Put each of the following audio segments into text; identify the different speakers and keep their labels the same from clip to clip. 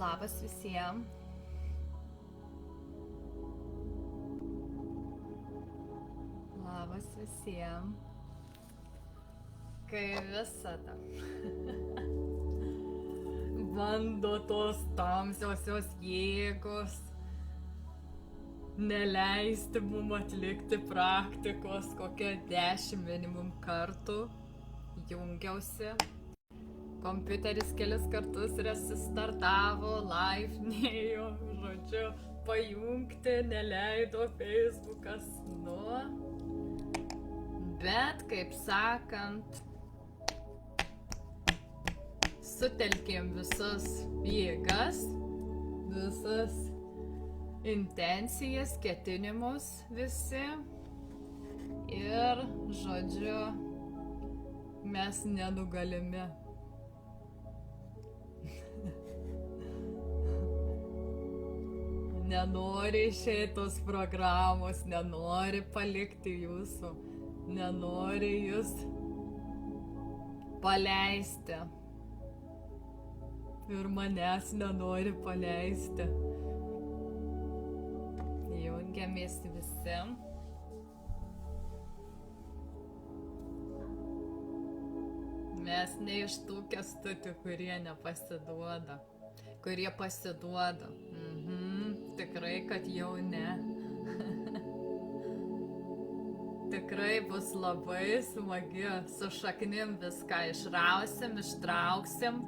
Speaker 1: Labas visiems. Labas visiems. Kai visada bando tos tamsiosios jėgos neleisti mum atlikti praktikos kokią 10 minimum kartų. Jungiausi. Kompiuteris kelis kartus resistartavo, live-nėjo, žodžiu, pajungti neleido Facebookas, Bet, kaip sakant, sutelkėm visas jėgas, visas intencijas, ketinimus visi ir, žodžiu, mes nenugalimi. Nenori išeitos programos, nenori palikti jūsų, nenori jūs paleisti. Ir manęs nenori paleisti. Jungiamės visi. Mes ne iš tų Kęstučių, kurie nepasiduoda, kurie pasiduoda. Tikrai, kad jau ne. Tikrai bus labai smagi, su šaknim viską išrausim, ištrauksim.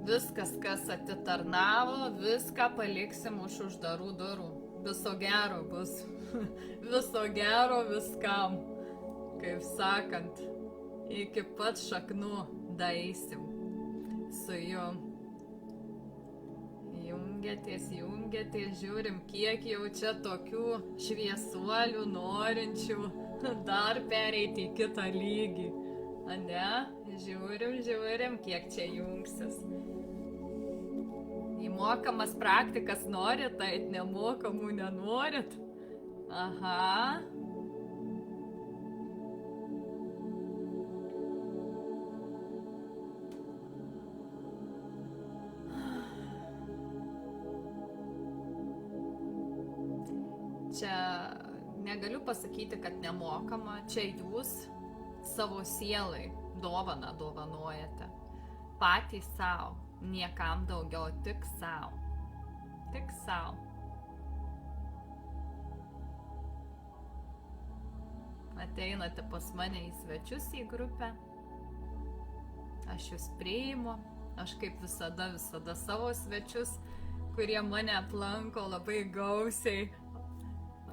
Speaker 1: Viskas, kas atitarnavo, viską paliksim už uždarų durų. Viso gero bus. Viso gero viskam. Kaip sakant, iki pat šaknų daeisim su jum. Jungiatės, žiūrim, kiek jau čia tokių šviesuolių norinčių dar pereiti į kitą lygį. Ane? Žiūrim, kiek čia jungsis. Į mokamas praktikas norit, tai nemokamų nenorit. Aha. Čia negaliu pasakyti, kad nemokama, čia jūs savo sielai dovaną dovanojate. Patys savo, niekam daugiau, tik savo. Tik savo. Ateinate pas mane į svečius į grupę. Aš jūs priimu, aš kaip visada savo svečius, kurie mane aplanko labai gausiai.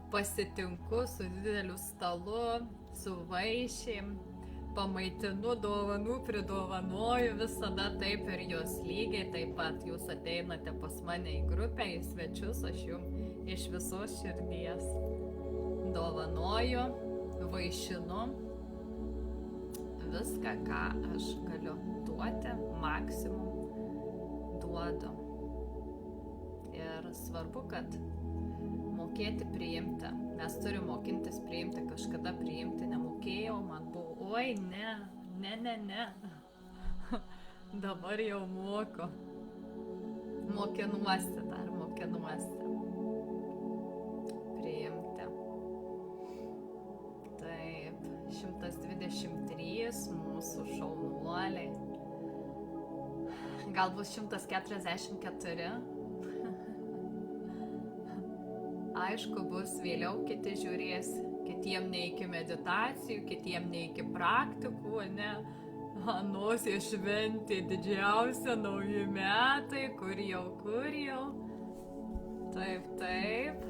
Speaker 1: Pasitinku su dideliu stalu, su vaišėm, pamaitinu, dovanų pridovanoju, visada taip ir jūs lygiai taip pat. Jūs ateinate pas mane į grupę, į svečius, aš jums iš visos širdies dovanoju, vaišinu viską, ką aš galiu duoti, maksimum duodu. Ir svarbu, kad mokėti priimti. Mes turim mokintis priimti, kažkada priimti nemokėjau, man buvo, oi, ne. Dabar jau moku. Mokinuosi. Priimti. Taip, 123 mūsų šaunuoliai. Gal bus 144. Aišku, bus vėliau kiti žiūrės, kitiem ne iki meditacijų, kitiem ne iki praktikų, ne? Nosė šventė didžiausia, nauji metai, kur jau. Taip,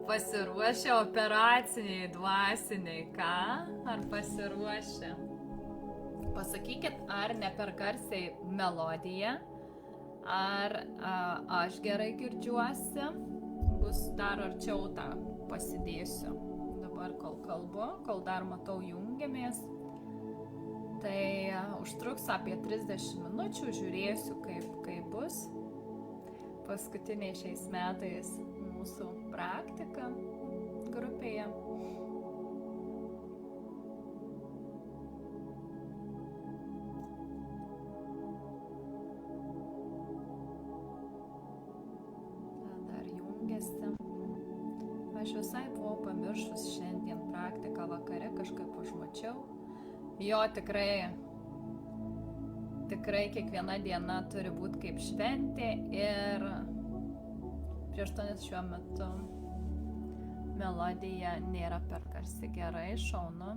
Speaker 1: pasiruošę operaciniai, dvasiniai, ką? Ar pasiruošę? Pasakykit, ar ne per garsiai melodiją, ar aš gerai girdžiuosi, bus dar arčiau tą pasidėsiu. Dabar kol kalbu, kol dar matau jungiamės, tai užtruks apie 30 minučių, žiūrėsiu kaip bus. Paskutiniai šiais metais mūsų praktika grupėje. aš visai buvau pamiršus šiandien praktiką vakare, kažkaip užmačiau. Jo, tikrai kiekviena diena turi būti kaip šventė ir prieš 8 šiuo metu melodija nėra per garsi, gerai, šaunu.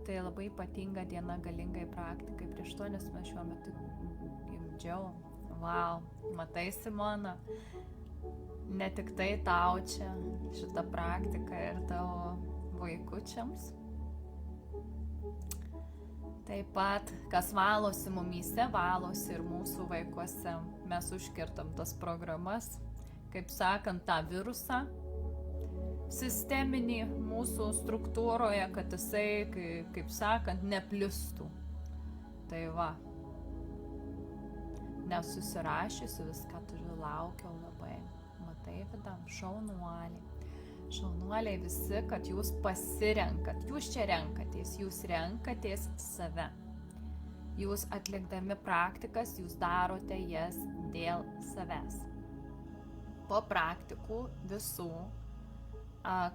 Speaker 1: Tai labai ypatinga diena galingai praktikai. Prieš 8 mes šiuo metu gimdžiau. Vau, matai, Simona, ne tik tai tau čia šitą praktiką ir tavo vaikučiams. Taip pat, kas valosi mumyse, valosi ir mūsų vaikuose. Mes užkirtam tas programas, kaip sakant, tą virusą sisteminį mūsų struktūroje, kad jisai, kaip sakant, neplistų. Tai va, nesusirašysiu, viską turiu, laukiau labai. Matai, Vidam, šaunuoliai. Šaunuoliai visi, kad jūs pasirenkat, jūs čia renkatės, jūs renkatės save. Jūs atlikdami praktikas, jūs darote jas dėl savęs. Po praktikų visų,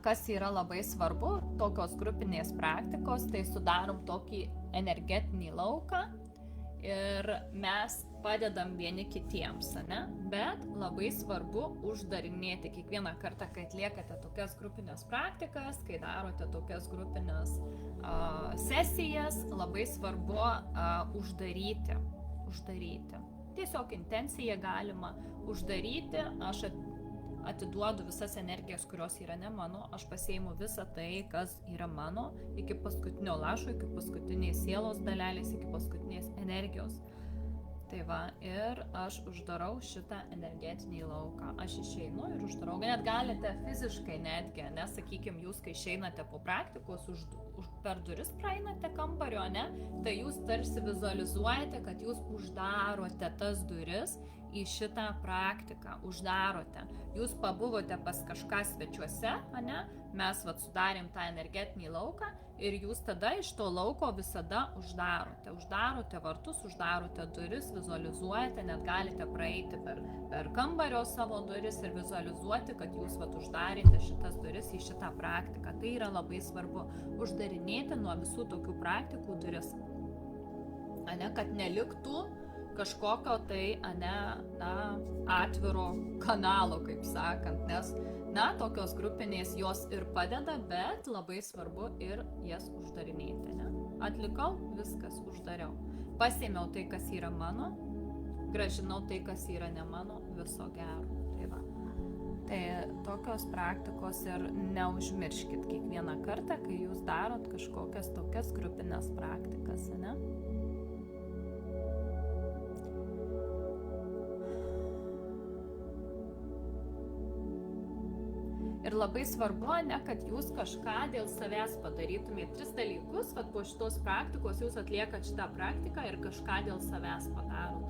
Speaker 1: kas yra labai svarbu, tokios grupinės praktikos, tai sudarom tokį energetinį lauką ir mes padedam vieni kitiems, ne? Bet labai svarbu uždarinėti kiekvieną kartą, kai atliekate tokias grupinės praktikas, kai darote tokias grupinės sesijas, labai svarbu uždaryti. Tiesiog intenciją galima uždaryti, aš atiduodu visas energijas, kurios yra ne mano, aš pasiimu visą tai, kas yra mano, iki paskutinio lašo, iki paskutinės sielos dalelės, iki paskutinės energijos. Tai va, ir aš uždarau šitą energetinį lauką. Aš išeinu ir uždarau. Net galite fiziškai netgi, nes, sakykime, jūs, kai išeinate po praktikos, per duris praeinate kambario, ne, tai jūs tarsi vizualizuojate, kad jūs uždarote tas duris į šitą praktiką, uždarote. Jūs pabuvote pas kažką svečiuose, ne? Mes sudarėm tą energetinį lauką ir jūs tada iš to lauko visada uždarote. Uždarote vartus, uždarote duris, vizualizuojate, net galite praeiti per kambario savo duris ir vizualizuoti, kad jūs uždarėte šitas duris į šitą praktiką. Tai yra labai svarbu uždarinėti nuo visų tokių praktikų duris, ne, kad neliktų kažkokio tai atviro kanalo, kaip sakant, nes, tokios grupinės jos ir padeda, bet labai svarbu ir jas uždarinėti, ne? Atlikau, viskas, uždariau. Pasėmiau tai, kas yra mano, grąžinau tai, kas yra ne mano, viso gero. Tai va. Tai tokios praktikos ir neužmirškit kiekvieną kartą, kai jūs darot kažkokias tokias grupinės praktikas, ne? Ir labai svarbu, ne, kad jūs kažką dėl savęs padarytumėte. 3 dalykus, po šitos praktikos jūs atliekat šitą praktiką ir kažką dėl savęs padarot.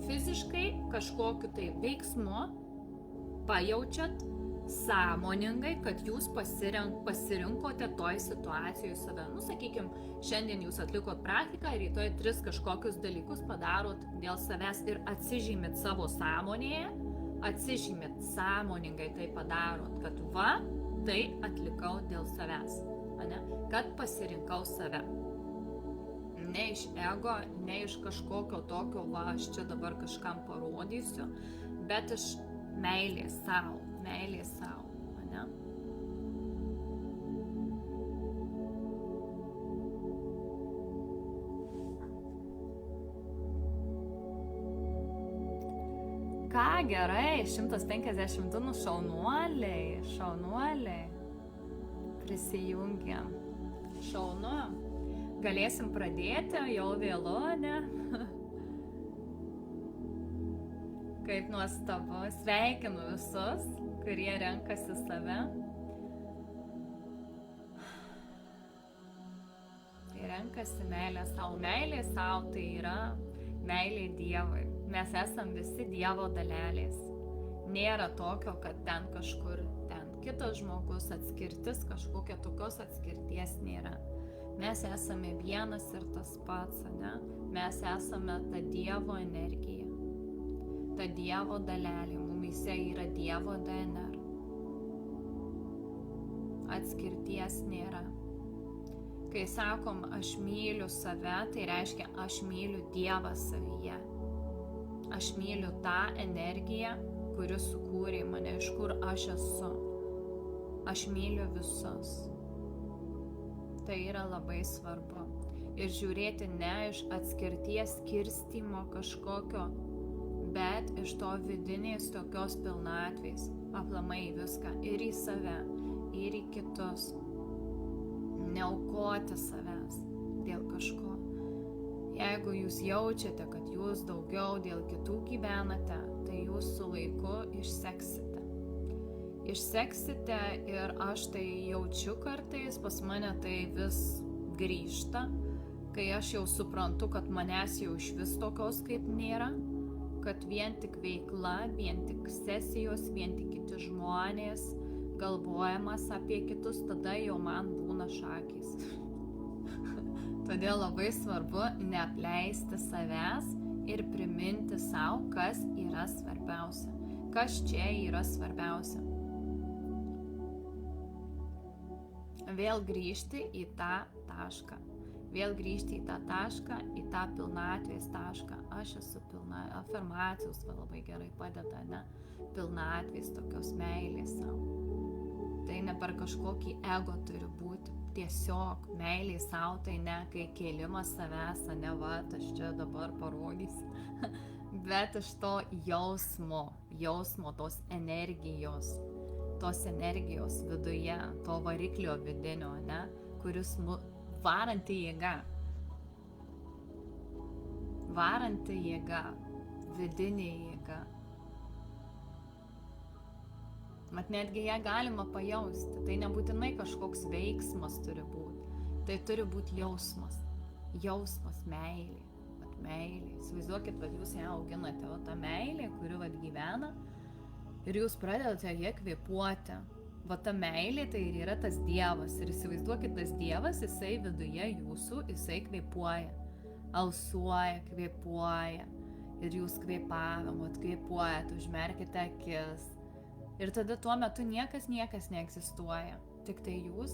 Speaker 1: Fiziškai kažkokiu tai veiksmu pajaučiat sąmoningai, kad jūs pasirinkote toj situacijoje save. Sakykime, šiandien jūs atlikot praktiką ir rytoj 3 kažkokius dalykus padarot dėl savęs ir atsižymit savo sąmonėje, atsižymit sąmoningai tai padarot, kad tai atlikau dėl savęs, ne? Kad pasirinkau save. Ne iš ego, ne iš kažkokio tokio, aš čia dabar kažkam parodysiu, bet iš meilės sau, ne? Ką, gerai, 152 šaunuoliai, prisijungiam. Šaunu, galėsim pradėti, jau vėlu, ne? Kaip nuostabu, sveikinu visus, kurie renkasi save. Tai renkasi meilė sau. Meilė sau tai yra meilė Dievui. Mes esam visi Dievo dalelės. Nėra tokio, kad ten kažkur, ten kitas žmogus, atskirtis, kažkokia tokios atskirties nėra. Mes esame vienas ir tas pats, ne? Mes esame ta Dievo energija, ta Dievo dalelė, mumyse yra Dievo DNR. atskirties nėra. Kai sakom, aš myliu save, tai reiškia, aš myliu Dievą savyje. Aš myliu tą energiją, kuri sukūrė mane, iš kur aš esu. Aš myliu visus. Tai yra labai svarbu. Ir žiūrėti ne iš atskirties skirstymo kažkokio, bet iš to vidinės tokios pilnatvės, aplamai viską, ir į save, ir į kitus. Neaukoti savęs dėl kažko. Jeigu jūs jaučiate, kad jūs daugiau dėl kitų gyvenate, tai jūs su laiku išseksite. Išseksite ir aš tai jaučiu kartais, pas mane tai vis grįžta, kai aš jau suprantu, kad manęs jau iš vis tokios kaip nėra, kad vien tik veikla, vien tik sesijos, vien tik kiti žmonės, galvojimas apie kitus, tada jau man būna šakės. Todėl labai svarbu neapleisti savęs ir priminti savo, kas yra svarbiausia. Kas čia yra svarbiausia. Vėl grįžti į tą tašką. Vėl grįžti į tą tašką, į tą pilnatvės tašką. Aš esu pilna, afirmacijos labai gerai padeda, ne? Pilnatvės, tokios meilės savo. Tai ne per kažkokį ego turi būti. Tiesiog meilė savo, tai ne kai kėlimas savęs, ne va, aš čia dabar parodysiu. Bet iš to jausmo, tos energijos viduje, to variklio vidinio, ne, kuris varanti jėga, vidinė jėga. Mat netgi ją galima pajausti, tai nebūtinai kažkoks veiksmas turi būti, tai turi būti jausmas, meilė, meilė. Įsivaizduokit, kad jūs ją auginate, o ta meilė, kuri gyvena, ir jūs pradedate ją kvėpuoti. Va ta meilė tai ir yra tas Dievas. Ir įsivaizduokit, tas Dievas, jisai viduje jūsų, jisai kvėpuoja. Alsuoja, kvėpuoja. Ir jūs kvėpavimot, kvėpuojat, užmerkite akis. Ir tada tuo metu niekas neegzistuoja. Tik tai jūs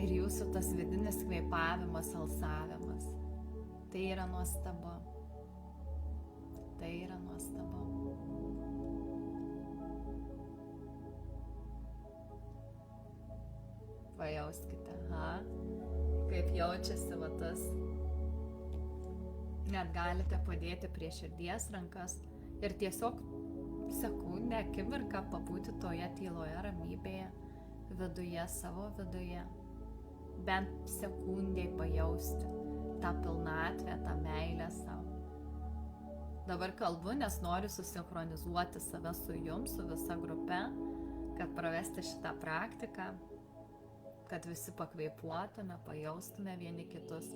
Speaker 1: ir jūsų tas vidinis kvėpavimas, alsavimas. Tai yra nuostabu. Tai yra nuostabu. Pajauskite, kaip jaučiasi va tas. Net galite padėti prie širdies rankas ir tiesiog sekundę, akimirką pabūti toje tyloje, ramybėje, viduje, savo viduje. Bent sekundėj pajausti tą pilnatvę, tą meilę savo. Dabar kalbu, nes noriu susinchronizuoti save su jums, su visa grupe, kad pravesti šitą praktiką, kad visi pakvėpuotume, pajaustume vieni kitus.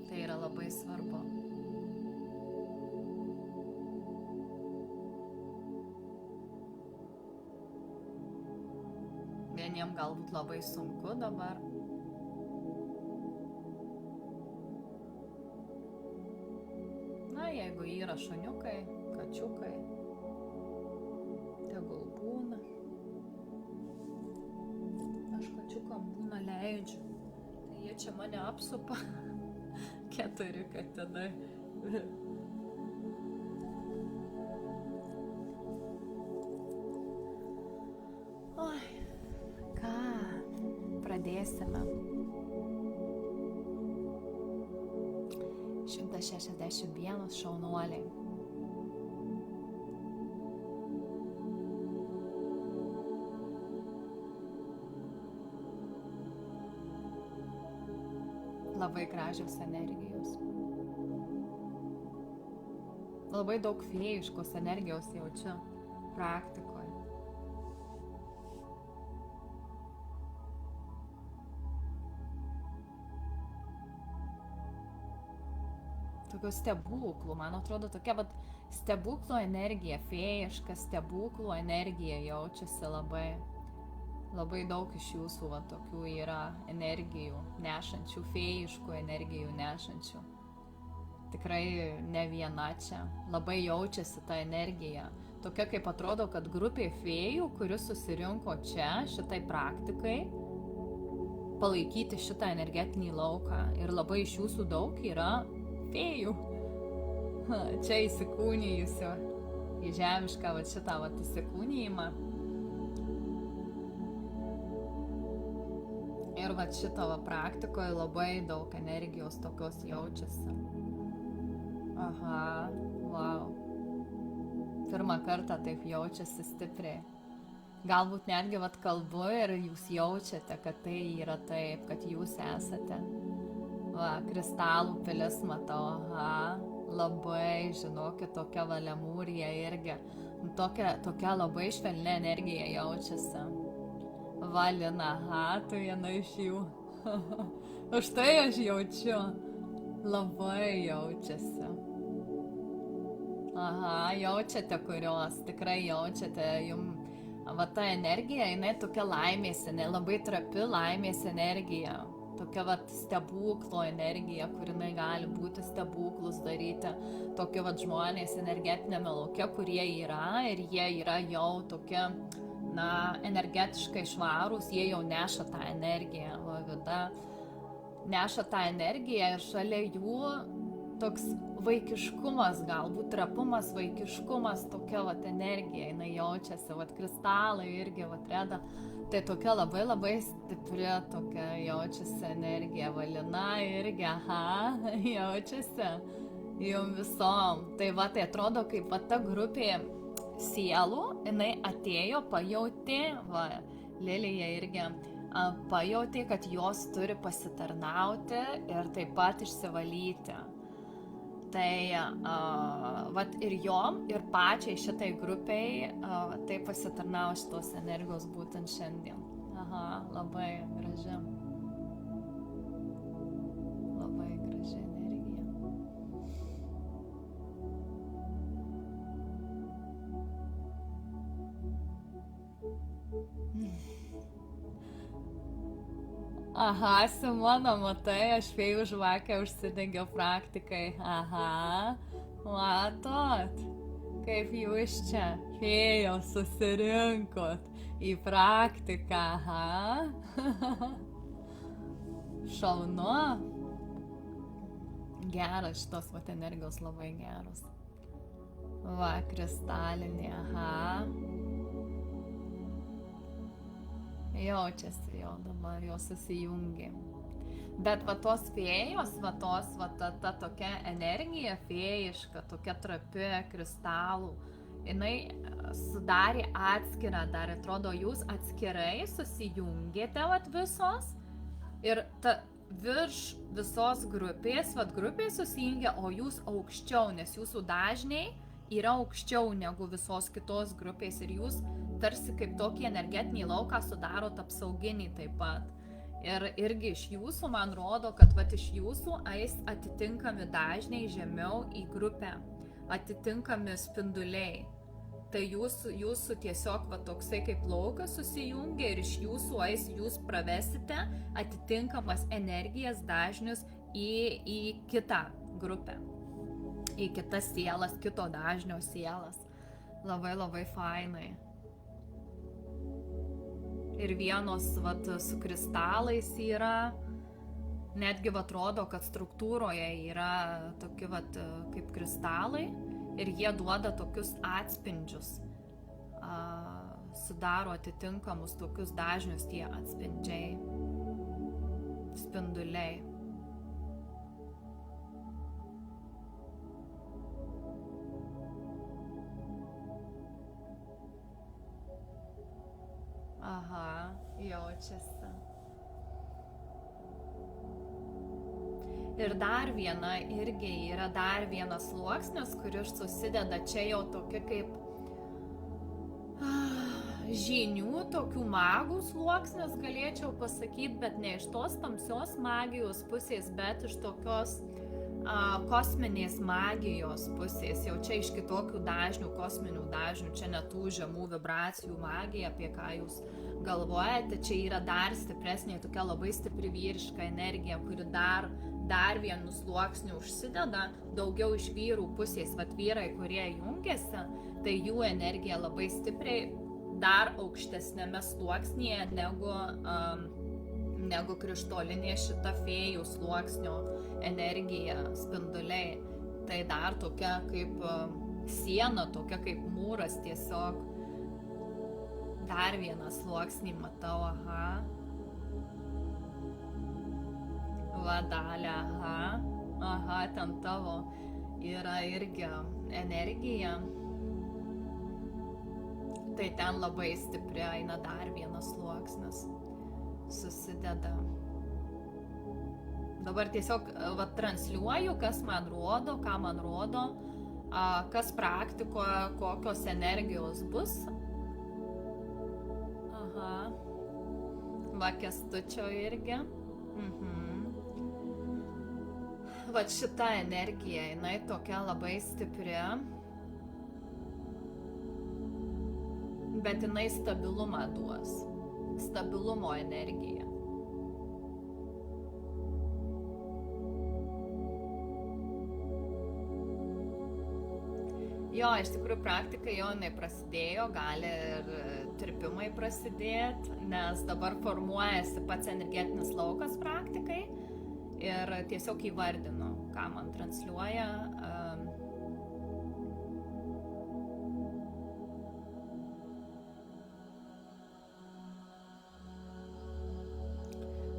Speaker 1: Tai yra labai svarbu. Vieniem galbūt labai sunku dabar. Na, jeigu yra šuniukai, kačiukai, tegul būna. Aš kačiukam būna leidžiu. Tai jie čia mane apsupa. 4 katinai. Oi, ką? Pradėsime. 161 šaunuoliai. Labai gražios energijos. Labai daug fėjiškos energijos jaučiu praktikoje. Tokių stebuklų, man atrodo, tokia stebuklo energija, fėjiška stebuklų energija jaučiasi labai. Labai daug iš jūsų tokių yra energijų nešančių, fėjiškų energijų nešančių. Tikrai ne viena čia. Labai jaučiasi ta energija. tokia kaip atrodo, kad grupė fėjų, kuris susirinko čia šitai praktikai, palaikyti šitą energetinį lauką. Ir labai iš jūsų daug yra fėjų. Čia įsikūnijusiu į žemišką šitą įsikūnijimą. Ir šito praktikoje labai daug energijos tokios jaučiasi. Aha, wow. Pirmą kartą taip jaučiasi stipriai. Galbūt netgi kalbu ir jūs jaučiate, kad tai yra taip, kad jūs esate. Kristalų pilis matau, aha, labai, žinokit, tokia lemūrija irgi. Tokia labai švelni energija jaučiasi. Lina, aha, tu viena iš jų. Už tai aš jaučiu. Labai jaučiasi. Aha, jaučiate kurios, tikrai jaučiate. Ta energija, jinai tokia laimės, labai trapi laimės energija. Tokia stebuklo energija, kur jinai gali būti stebuklus daryti. Tokie žmonės energetinėme lauke, kurie yra ir jie yra jau tokie, energetiškai švarūs, jie jau neša tą energiją, neša tą energiją ir šalia jų toks vaikiškumas, galbūt trapumas, vaikiškumas, tokia energija, jinai jaučiasi, kristalai irgi, reda, tai tokia labai labai stipri, tokia jaučiasi energija, Lina irgi, aha, jaučiasi jum visom, tai atrodo kaip ta grupė sielų, jinai atėjo, pajautė, Lilija irgi pajautė, kad jos turi pasitarnauti ir taip pat išsivalyti. Tai ir jom, ir pačiai šitai grupiai tai pasitarnavo šitos energijos būtent šiandien. Aha, labai graži. Labai graži energija. Aha, Simona, matai, aš fėjų žvakę užsidegiau praktikai. Aha, matot, kaip jūs čia fėjos susirinkot į praktiką, aha. Šaunu. Geras šitos energijos, labai geros. Kristalinė, aha. Jaučiasi jau dabar, jos susijungia. Bet tos fėjos, ta tokia energija fėjiška, tokia trapi kristalų, jinai sudarė atskirą, dar atrodo, jūs atskirai susijungėte visos ir virš visos grupės, grupės susijungia, o jūs aukščiau, nes jūsų dažniai yra aukščiau negu visos kitos grupės ir jūs tarsi kaip tokį energetinį lauką sudarot apsauginį taip pat. Ir irgi iš jūsų, man rodo, kad iš jūsų eis atitinkami dažniai žemiau į grupę, atitinkami spinduliai. Tai jūsų tiesiog toksai kaip laukas susijungia ir iš jūsų eis, jūs pravesite atitinkamas energijas dažnius į kitą grupę, į kitas sielas, kito dažnio sielas. Labai labai fainai. Ir vienos su kristalais yra, netgi atrodo, kad struktūroje yra tokie kaip kristalai ir jie duoda tokius atspindžius, sudaro atitinkamus tokius dažnius tie atspindžiai, spinduliai. Aha, jaučiasi. Ir dar viena, irgi yra dar vienas sluoksnis, kuris susideda čia jau tokia kaip žinių, tokių magų sluoksnis, galėčiau pasakyti, bet ne iš tos tamsios magijos pusės, bet iš tokios kosminės magijos pusės, jau čia iš kitokių dažnių, kosminių dažnių, čia ne tų žemų vibracijų magija, apie ką jūs galvojate, čia yra dar stipresnė, tokia labai stipri vyriška energija, kuri dar dar vienu sluoksniu užsideda, daugiau iš vyrų pusės, vyrai, kurie jungiasi, tai jų energija labai stipriai dar aukštesnėme sluoksnyje negu krištolinė šita fėjų sluoksnio energija, spinduliai. Tai dar tokia kaip siena, tokia kaip mūras tiesiog. Dar vieną sluoksnį matau, aha. Vadalė, aha, ten tavo yra irgi energija. Tai ten labai stipri eina dar vienas sluoksnis, susideda. Dabar tiesiog transliuoju, kas man rodo, ką man rodo, kas praktikoje, kokios energijos bus. Aha. Va, Kęstučio irgi. Vat šita energija, jinai tokia labai stipri, bet jinai stabilumą duos, stabilumo energija. Jo, iš tikrųjų praktika jau jinai prasidėjo, gali ir tirpimai prasidėti, nes dabar formuojasi pats energetinis laukas praktikai ir tiesiog įvardinu, ką man transliuoja.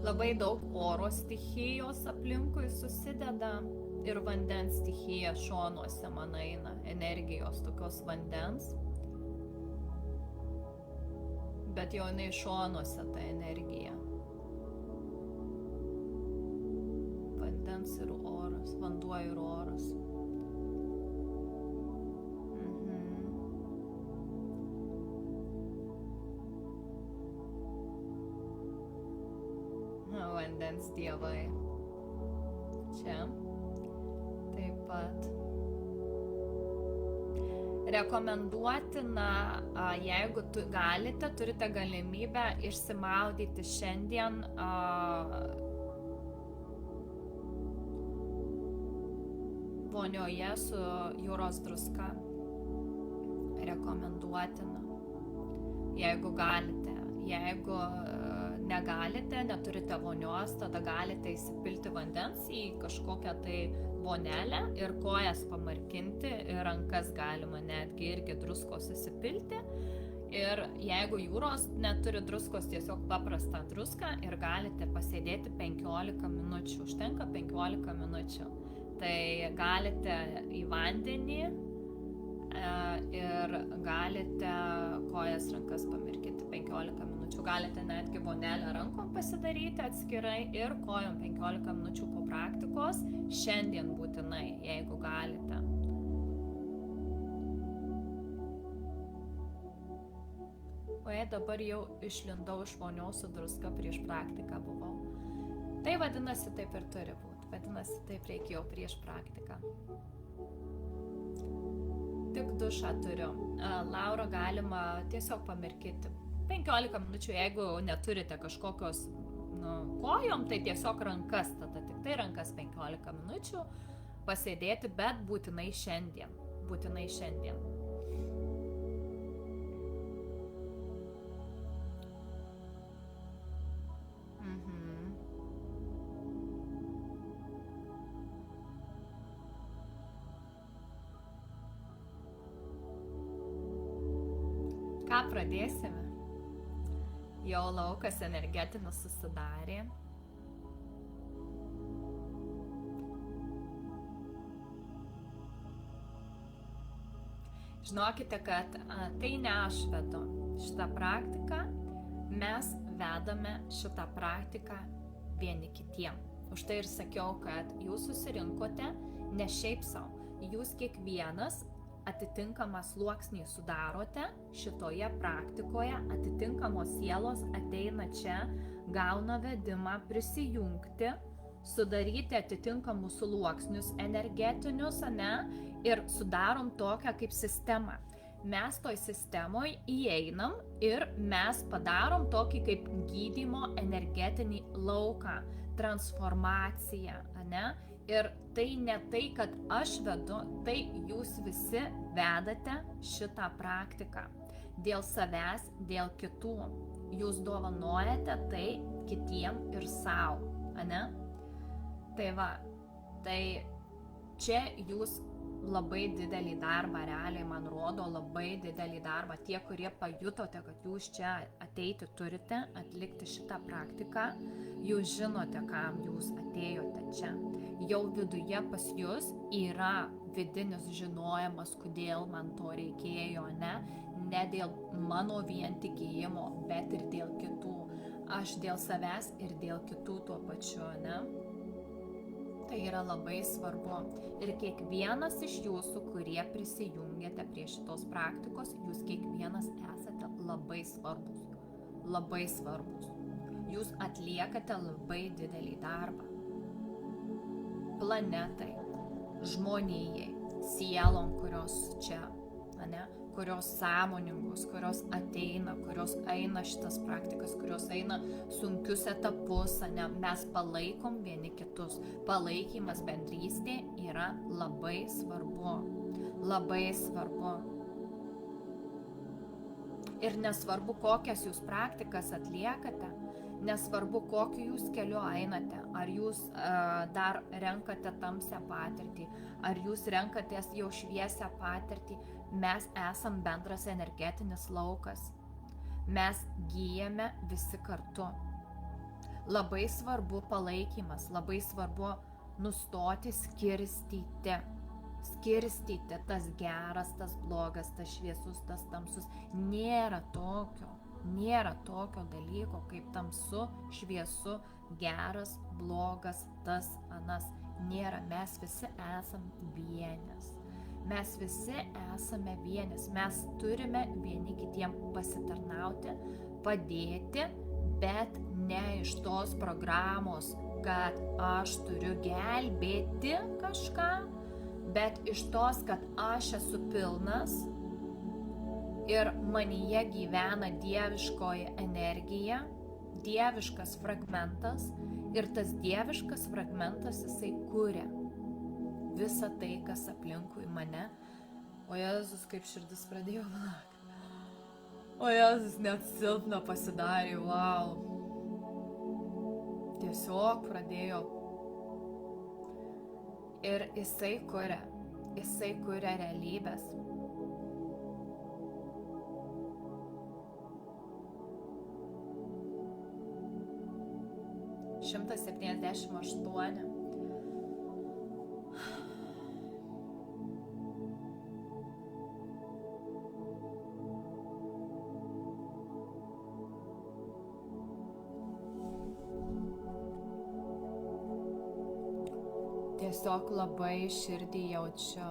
Speaker 1: Labai daug oro stichijos aplinkui susideda ir vandens stichija šonuose man eina, energijos tokios vandens. Bet jau jinai šonuose ta energija. Vandens ir oras, vanduo ir oras. Vandens dievai. Čia. Taip pat. Rekomenduotina, jeigu galite, turite galimybę išsimaudyti šiandien vonioje su jūros druska. Rekomenduotina, jeigu galite. Jeigu negalite, neturite vonios, tada galite įsipilti vandens į kažkokią tai vonelę ir kojas pamarkinti, ir rankas galima netgi irgi druskos įsipilti. Ir jeigu jūros neturi druskos, tiesiog paprastą druską ir galite pasėdėti 15 minučių, užtenka 15 minučių. Tai galite į vandenį ir galite kojas, rankas pamirkinti 15 minučių. Galite netgi vonelę rankom pasidaryti atskirai ir kojom 15 minučių po praktikos. Šiandien būtinai, jeigu galite. O jei dabar jau išlindau iš vonios su druska, prieš praktiką buvau. Tai vadinasi, taip ir turi būti. Vadinasi, taip reikėjo prieš praktiką. Tik dušą turiu. Laura galima tiesiog pamirkyti 15 minučių, jeigu neturite kažkokios kojom, tai tiesiog rankas, tada tik tai rankas 15 minučių pasėdėti, bet būtinai šiandien. Būtinai šiandien. Ką pradėsime? Jau laukas energetinis susidarė. Žinokite, kad tai ne aš vedu šitą praktiką, mes vedame šitą praktiką vieni kitiem. Už tai ir sakiau, kad jūs susirinkote ne šiaip savo, jūs kiekvienas atitinkamą sluoksnį sudarote šitoje praktikoje, atitinkamos sielos ateina čia, gauna vedimą prisijungti, sudaryti atitinkamus sluoksnius energetinius, ir sudarom tokią kaip sistemą. Mes toj sistemoje įeinam ir mes padarom tokį kaip gydymo energetinį lauką. transformacija, ane? Ir tai ne tai, kad aš vedu, tai jūs visi vedate šitą praktiką. Dėl savęs, dėl kitų. Jūs dovanojate tai kitiem ir savo, ane? Tai va, tai čia jūs labai didelį darbą, realiai man rodo labai didelį darbą. Tie, kurie pajutote, kad jūs čia ateiti turite, atlikti šitą praktiką, jūs žinote, kam jūs atėjote čia. Jau viduje pas jūs yra vidinis žinojimas, kodėl man to reikėjo, ne dėl mano vien tikėjimo, bet ir dėl kitų. Aš dėl savęs ir dėl kitų tuo pačiu, ne? Tai yra labai svarbu. Ir kiekvienas iš jūsų, kurie prisijungiate prie šitos praktikos, jūs kiekvienas esate labai svarbus. Labai svarbus. Jūs atliekate labai didelį darbą. Planetai, žmonijai, sielom, kurios čia, ane? Kurios sąmoningos, kurios ateina, kurios eina šitas praktikas, kurios eina sunkius etapus, ne? Mes palaikom vieni kitus. Palaikymas, bendrystė yra labai svarbu. Labai svarbu. Ir nesvarbu, kokias jūs praktikas atliekate, nesvarbu, kokiu jūs keliu einate, ar jūs dar renkate tamsią patirtį, ar jūs renkatės jau šviesią patirtį, mes esam bendras energetinis laukas. Mes gyjame visi kartu. Labai svarbu palaikymas, labai svarbu nustoti skirstyti. Skirstyti tas geras, tas blogas, tas šviesus, tas tamsus. Nėra tokio dalyko kaip tamsu, šviesu, geras, blogas, tas, anas. Nėra, mes visi esam vienis. Mes visi esame vienis, mes turime vieni kitiem pasitarnauti, padėti, bet ne iš tos programos, kad aš turiu gelbėti kažką, bet iš tos, kad aš esu pilnas ir manyje gyvena dieviškoji energija, dieviškas fragmentas ir tas dieviškas fragmentas jisai kuria visą tai, kas aplinkui mane. O Jėzus, kaip širdis pradėjo plakti. O Jėzus, net silpna pasidarė, wow. Tiesiog pradėjo. Ir jisai kuria realybės. Šimtas 78. Tiesiog labai širdį jaučiu.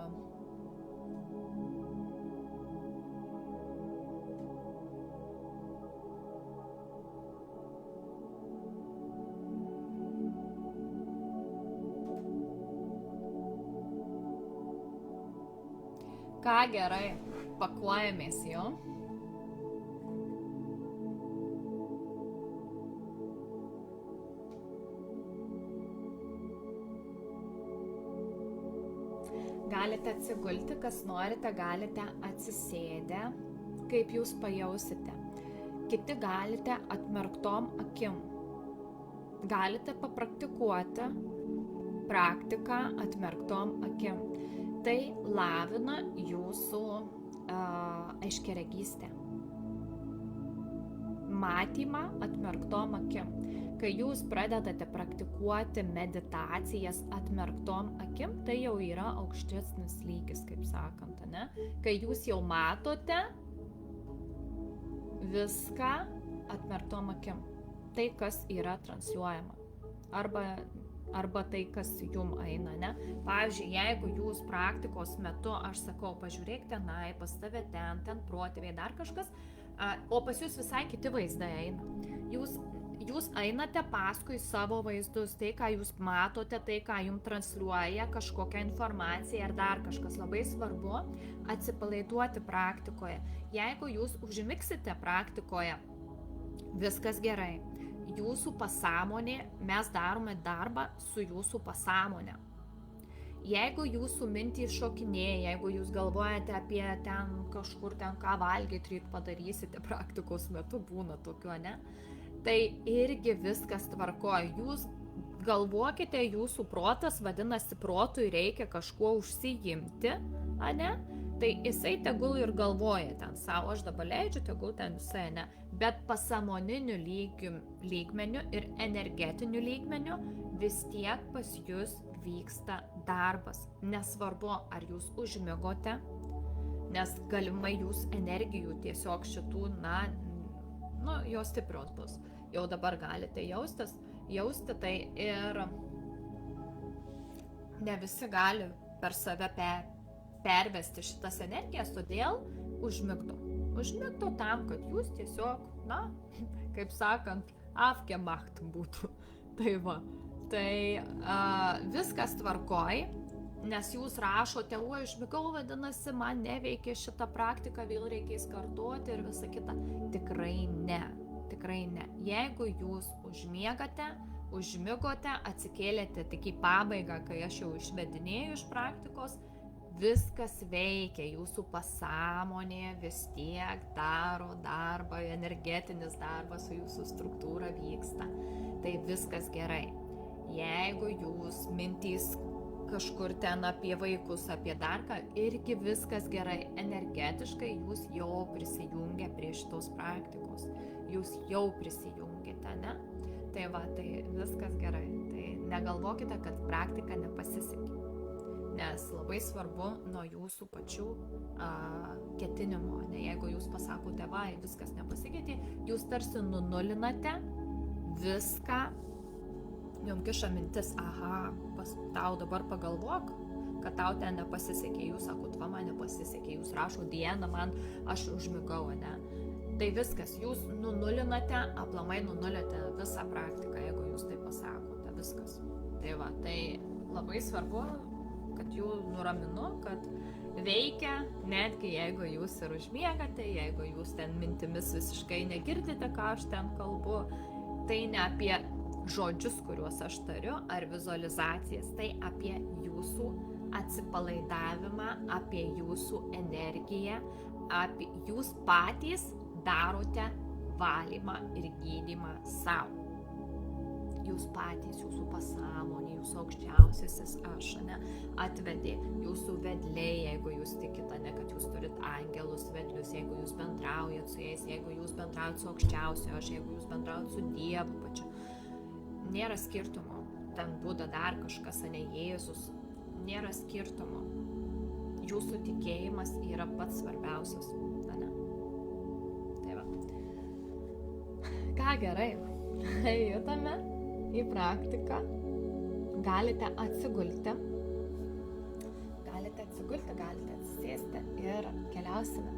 Speaker 1: Ką gerai, pakuojamės jau. Galite atsigulti, kas norite, galite atsisėdę, kaip jūs pajausite. Kiti galite atmerktom akim. Galite papraktikuoti praktiką atmerktom akim. Tai lavina jūsų aiškiaregystę. Matymą atmerktom akim. Kai jūs pradedate praktikuoti meditacijas atmerktom akim, tai jau yra aukštesnis lygis, kaip sakant, ne? Kai jūs jau matote viską atmerktom akim, tai kas yra transliuojama, arba tai, kas jum eina, ne? Pavyzdžiui, jeigu jūs praktikos metu, aš sakau, pažiūrėk tenai, pas tave ten protėviai, dar kažkas, o pas jūs visai kiti vaizdai eina. Jūs einate paskui savo vaizdus, tai, ką jūs matote, tai, ką jums transliuoja kažkokią informaciją ar dar kažkas. Labai svarbu atsipalaiduoti praktikoje. Jeigu jūs užmigsite praktikoje, viskas gerai.
Speaker 2: jūsų pasąmonė, mes darome darbą su jūsų pasąmonė. Jeigu jūsų mintys šokinėja, jeigu jūs galvojate apie ten kažkur ten ką valgyti, ryt padarysite praktikos metu, būna tokio, ne? Tai irgi viskas tvarkoja. Jūs galvokite, jūsų protas, vadinasi, protui reikia kažkuo užsiimti, ne? Tai jisai tegul ir galvoja ten savo, aš dabar leidžiu, tegul ten jisai, ne? Bet pasąmoniniu lygmeniu ir energetiniu lygmeniu vis tiek pas jūs vyksta darbas. Nesvarbu, ar jūs užmigote, nes galimai jūs energijų tiesiog šitų, jos stiprios bus. Jau dabar galite jausti tai ir ne visi gali per save pervesti šitas energijas, todėl užmigdo. Užmigdo tam, kad jūs tiesiog, kaip sakant, aufgemacht būtų. Tai va. Tai viskas tvarkoj, nes jūs rašote, užmigau, vadinasi, man neveikia šitą praktiką, vėl reikės kartuoti ir visa kita. Tikrai ne. Jeigu jūs užmigote, atsikėlėte tik į pabaigą, kai aš jau išvedinėjau iš praktikos, viskas veikia, jūsų pasąmonė vis tiek daro darbą, energetinis darbas su jūsų struktūra vyksta. Tai viskas gerai. Jeigu jūs mintys kažkur ten apie vaikus, apie darką, irgi viskas gerai. Energetiškai jūs jau prisijungia prie šitos praktikos. Jūs jau prisijungite, ne? Tai va, tai viskas gerai. Tai negalvokite, kad praktika nepasisekė. Nes labai svarbu nuo jūsų pačių ketinimo. Ne? Jeigu jūs pasakote, viskas nepasikeitė, jūs tarsi nunulinate viską. Jums kiša mintis, tau dabar pagalvok, kad tau ten nepasisekė, jūs sakot, man nepasisekė, jūs rašo dieną, aš užmigau, ne? Tai viskas, jūs nunulinate, aplamai nunulite visą praktiką, jeigu jūs tai pasakote, viskas. Tai va, tai labai svarbu, kad jų nuraminu, kad veikia, netgi jeigu jūs ir užmiegate, jeigu jūs ten mintimis visiškai negirdite, ką aš ten kalbu, tai ne apie žodžius, kuriuos aš tariu, ar vizualizacijas, tai apie jūsų atsipalaidavimą, apie jūsų energiją, apie jūs patys darote valymą ir gydymą savo. Jūs patys, jūsų pasąmonė, jūsų aukščiausiasis aš, ne, atvedė jūsų vedliai, jeigu jūs tikite, ne, kad jūs turit angelus, vedlius, jeigu jūs bendraujat su jais, jeigu jūs bendraujat su aukščiausiu aš, jeigu jūs bendraujat su Dievu pačiu. Nėra skirtumo, ten būda dar kažkas, ne Jėzus, nėra skirtumo. Jūsų tikėjimas yra pats svarbiausias, ne? Tai va. Ką gerai, jutame į praktiką, galite atsigulti, galite atsisėsti ir keliausime.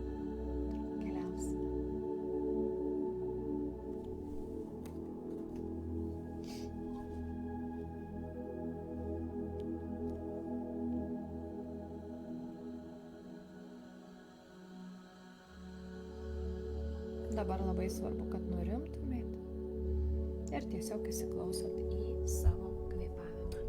Speaker 2: Dabar labai svarbu, kad nurimtumėt ir tiesiog įsiklausot į savo kvėpavimą.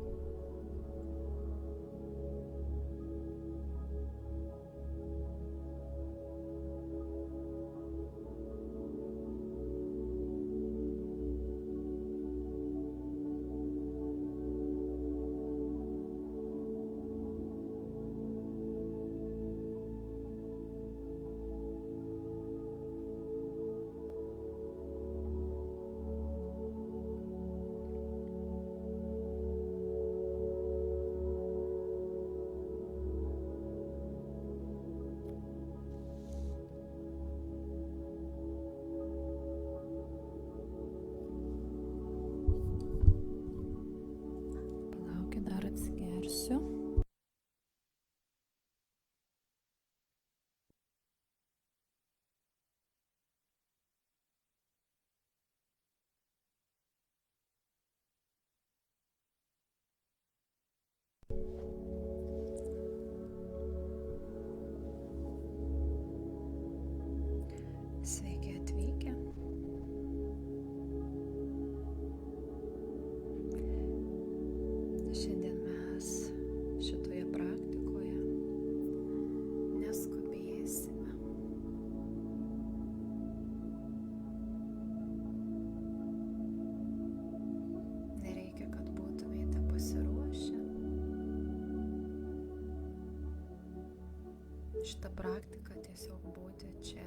Speaker 2: šitą praktiką tiesiog būti čia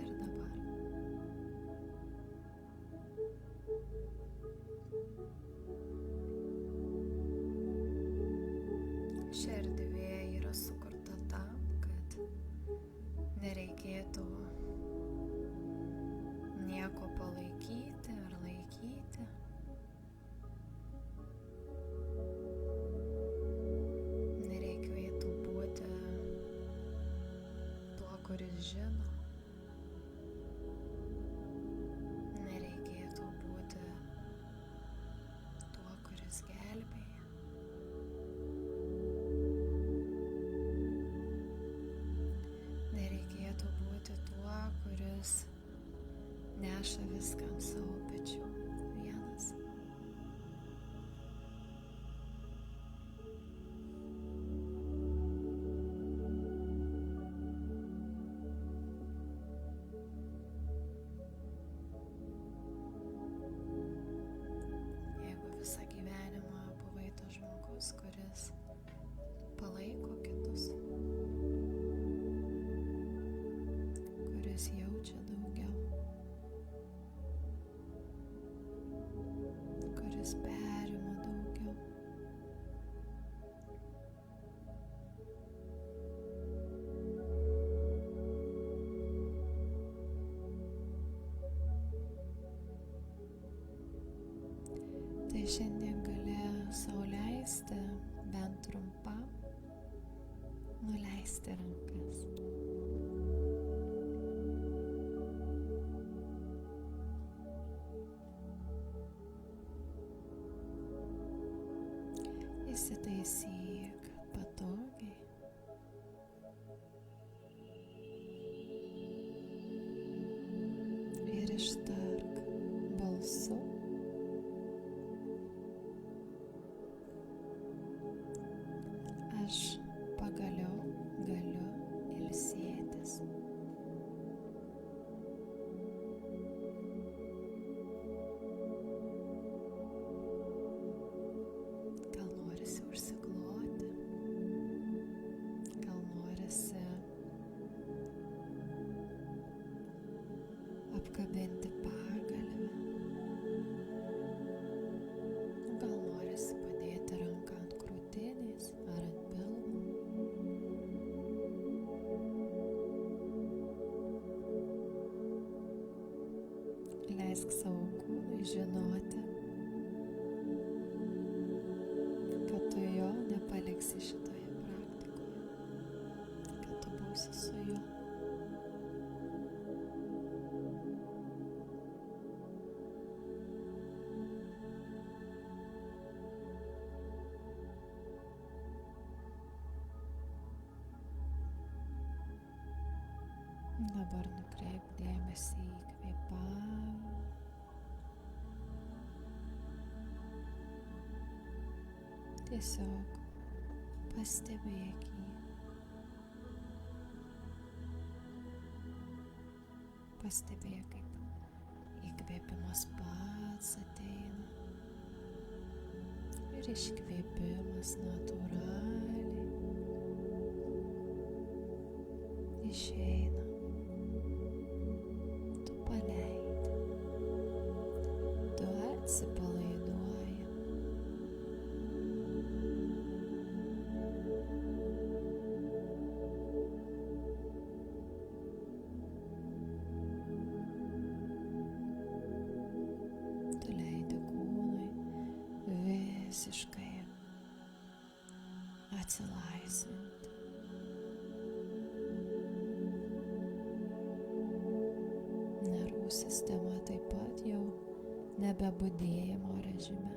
Speaker 2: ir dabar. Ši erdvė yra sukurta tam, kad nereikėtų nieko palaikyti ar laikyti. Nereikėtų būti tuo, kuris žino. Nereikėtų būti tuo, kuris gelbėja. Nereikėtų būti tuo, kuris neša viską ant savo pečių vienas. Jeigu visą gyvenimą buvai tas žmogus, kuris palaiko kitus, kuris jaučia daugiau, kuris perima daugiau, tai šiandien gali sau leisti bent trumpam nuleisti rankas. Įsitaisyk patogiai. Ir ištark balsu. Aš pagaliau galiu ilsėtis. Gal norisi užsikloti, gal norisi apkabinti pagalvę, gal norisi padėti ranką ant krūtinės ar ant pilvo. Leisk savo kūnui žinoti, kad tu jo nepaliksi šitoje praktikoje, kad tu būsi su juo. Dabar nukreipk dėmesį į kvėpavimą. Tiesiog pastebėk jį. Pastebėk, kaip įkvėpimas pats ateina ir iškvėpimas natūraliai išeina. Tu paleidi, tu atsipalaiduoji. Tu leidi kūnui visiškai atsilaisvinti. Nervų sistema taip pat jau nebe budėjimo režime.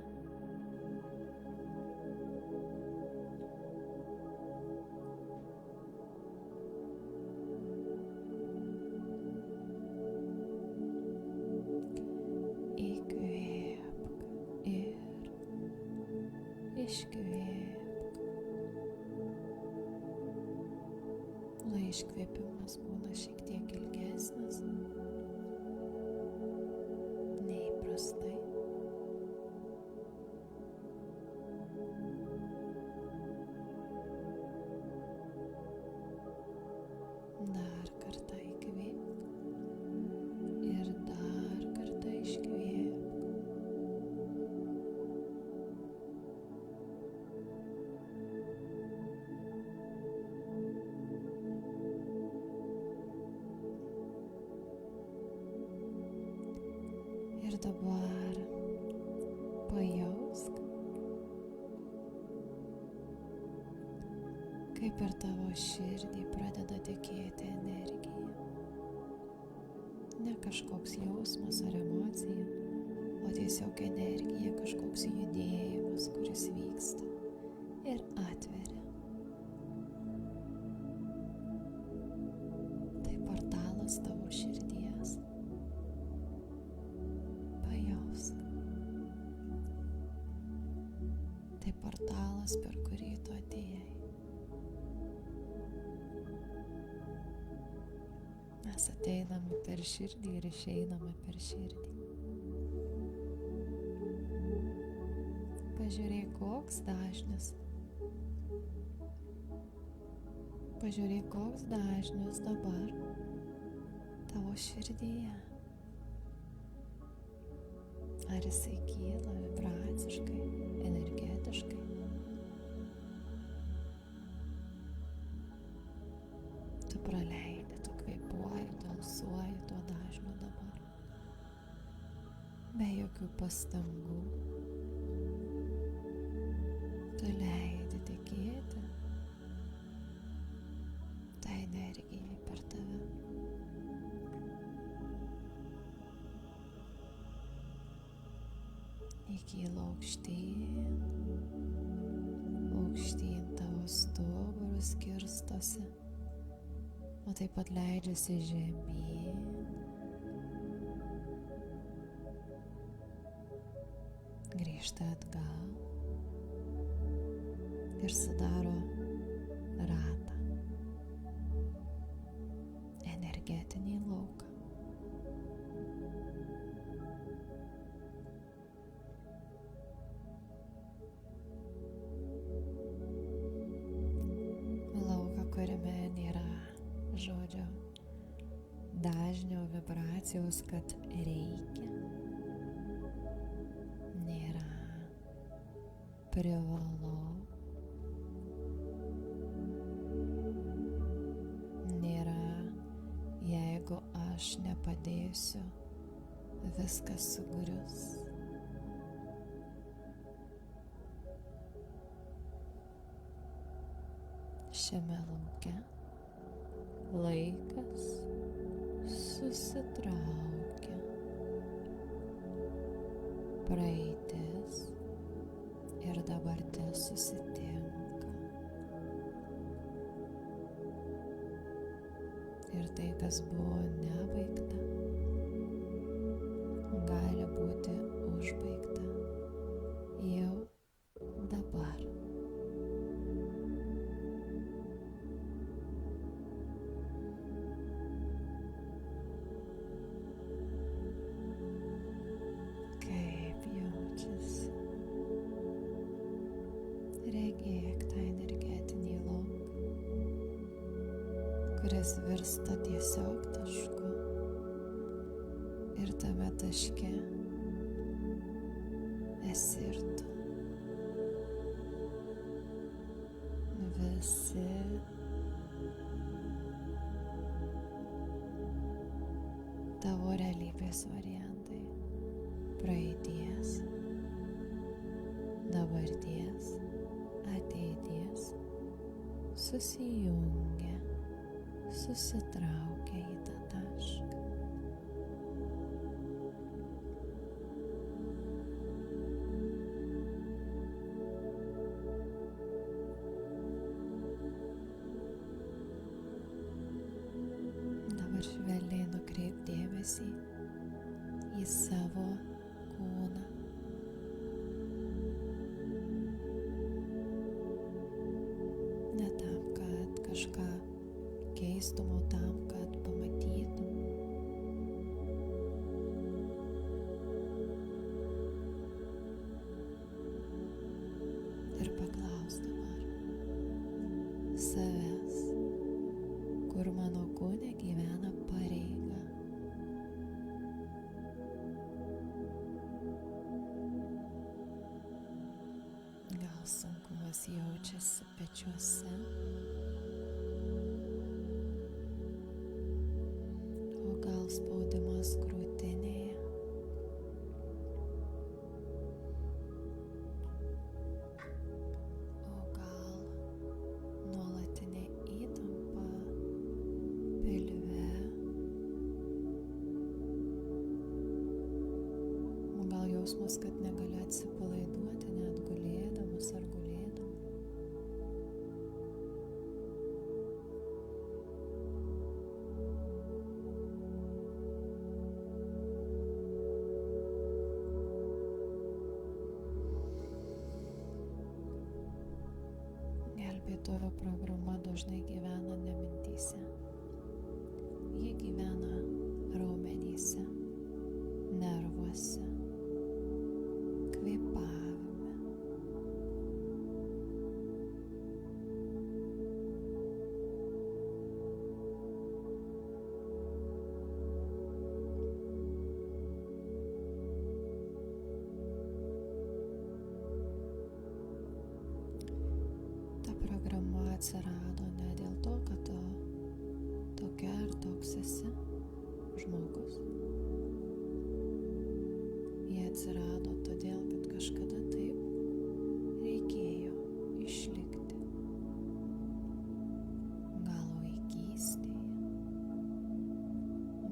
Speaker 2: Įkvėpk ir iškvėpk. Lai iškvėpimas būna šiek tiek ilgesnis nei įprastai.
Speaker 3: Dar kartą įkvėpk ir dar kartą iškvėpk. Ir dabar pajausk, kaip per tavo širdį pradeda tekėti energija. Ne kažkoks jausmas ar emocija, o tiesiog energija, kažkoks judėjimas, kuris vyksta ir atveria. Tai portalas tavo širdies. Pajausk. Tai portalas, per kurį tu atėjai. Mes ateiname per širdį ir išeiname per širdį. Pažiūrėk, koks dažnis. Pažiūrėk, koks dažnis dabar tavo širdyje. Ar jisai kyla vibraciškai, energetiškai? Tu praleidi, tu kvėpuoji, tu alsuoji tuo dažniu dabar. Be jokių pastangų. Tu leidi tekėti tą energiją per tave. Įkyla aukštyn, aukštyn tavo stuburus skirstosi, o taip pat leidžiasi žemyn. Grįžta atgal ir sudaro ratą, energetinį lauką. Lauką, kuriame nėra žodžio dažnio vibracijos, kad reikia. Nėra privalau. Nėra, jeigu aš nepadėsiu, viskas sugrius. Šiame lauke laikas susitraukia. Praeitis ir dabartis susitinka. Ir tai, kas buvo nebaigta, gali būti užbaigta jau dabar. Kaip jaučiasi? Regėk tą energetinį lauką, kuris virsta tiesiog tašku. Ir tame taške esi ir tu. Visi tavo realybės variantai, praeities, dabarties, ateities, susijungia, susitraukia į tą tašką. Dabar švelniai nukreip dėmesį į savo kūną. Ne tam, kad kažką keistum, o tam, kad pamatytum. Ir paklaus dabar savęs, kur mano kūnas jaučiasi pečiuose, o gal spaudimas krūtinėje, o gal nuolatinė įtampa pilve, o gal jausmas, kad negali atsipalaiduoti net gulėdamas ar gulėdama. Gelbėtojo programa dažnai gyvena ne mintyse. Ji gyvena raumenyse, nervuose, kvėpavime. Ta programa atsirado ne dėl to, kad tu tokia ar toks esi žmogus. Jie atsirado todėl, kad kažkada taip reikėjo išlikti. Gal vaikystėje,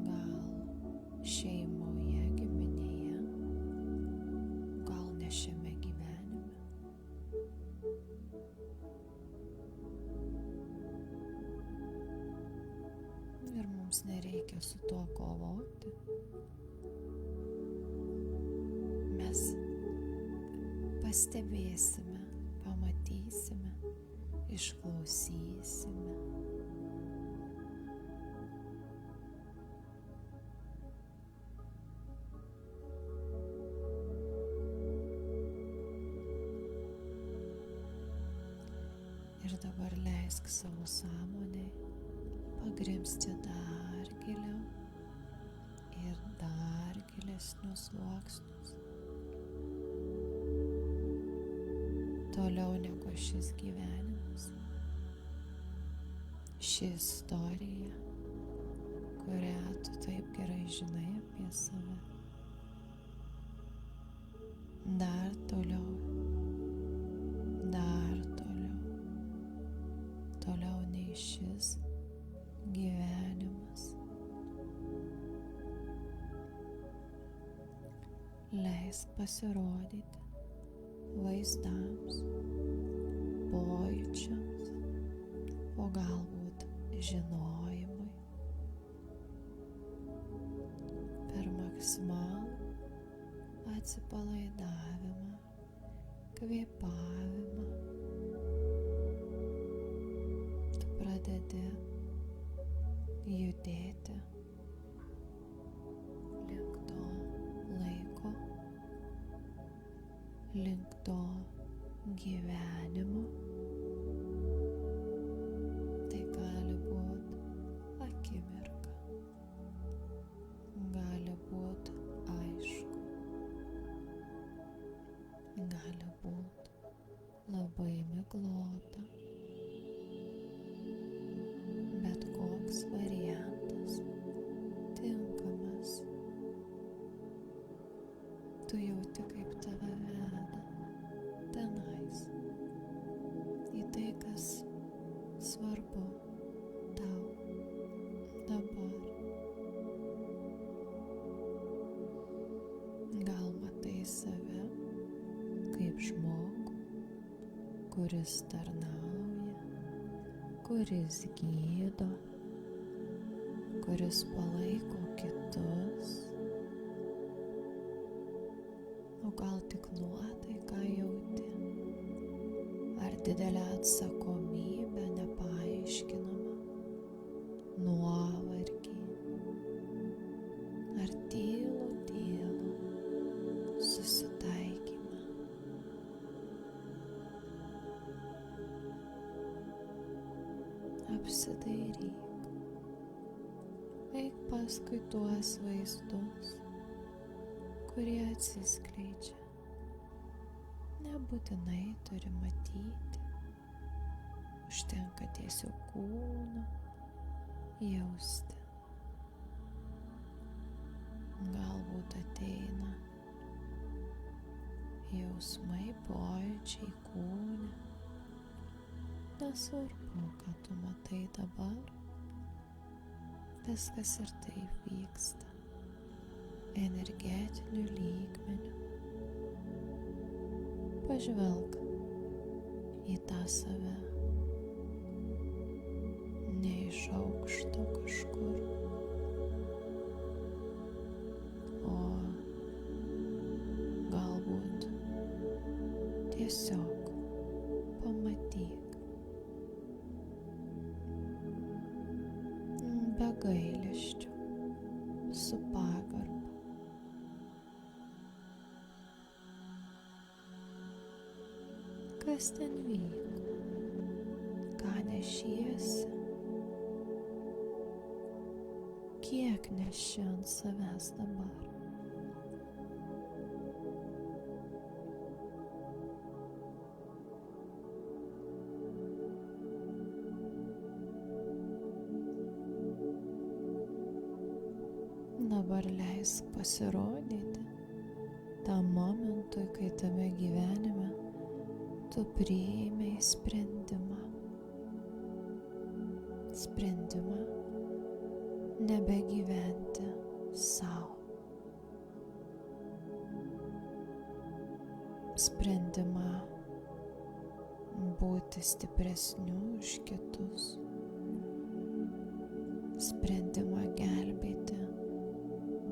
Speaker 3: gal šeimoje, giminėje, gal ne šiame gyvenime. Ir mums nereikia su tuo kovoti. Mes pastebėsime, pamatysime, išklausysime. Ir dabar leisk savo sąmonei pagrimsti dar giliau ir dar gilesnius sluoksnius. Toliau negu šis gyvenimas, ši istorija, kurią tu taip gerai žinai apie save. Dar toliau, dar toliau, toliau nei šis gyvenimas. Leisk pasirodyti vaizdams, pojūčiams, o galbūt žinojimui. Per maksimalų atsipalaidavimą, kvėpavimą tu pradedi judėti link to laiko, link to gyvenimo. Tai gali būti akimirka, gali būti aišku, gali būti labai miglota. Bet koks variantas tinkamas. Tu jauti, kaip tave veda tenais, į tai, kas svarbu tau dabar. Gal matai save kaip žmogų, kuris tarnauja, kuris gydo, kuris palaiko kitus, o gal tik nuotaiką jauti, ar didelę atsakomybę nepaaiškinamą, nuovargį, ar tylų susitaikymą. Apsidairyk, eik paskui tuos vaizdus, kurie atsiskleidžia. Nebūtinai turi matyti Užtenka tiesiog kūną jausti. Galbūt ateina jausmai, pojūčiai kūne. Nesvarbu, ką tu matai dabar, viskas ir taip vyksta energetiniu lygmeniu. Pažvelk į tą save, ne iš aukšto kažkur, o galbūt tiesiog pamatyk be gailesčio, su pagarba. Kas ten vyko, ką nešiesi, kiek neši ant savęs dabar. Dabar leisk pasirodyti tam momentui, kai tame gyvenime tu priėmei sprendimą nebegyventi sau, sprendimą būti stipresniu už kitus, sprendimą gelbėti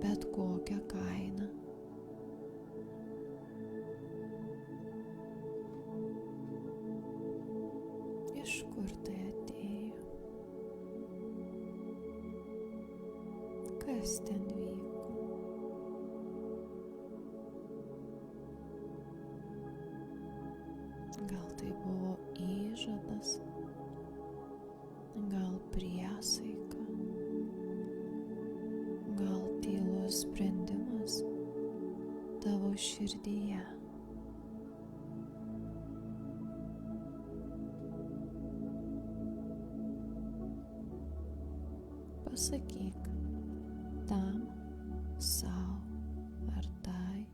Speaker 3: bet kokią kainą. Iš kur tai atėjo? Kas ten vyko? Gal tai buvo įžadas, gal priesaika, gal tylus sprendimas tavo širdyje. Pasakyk tam sau ar tai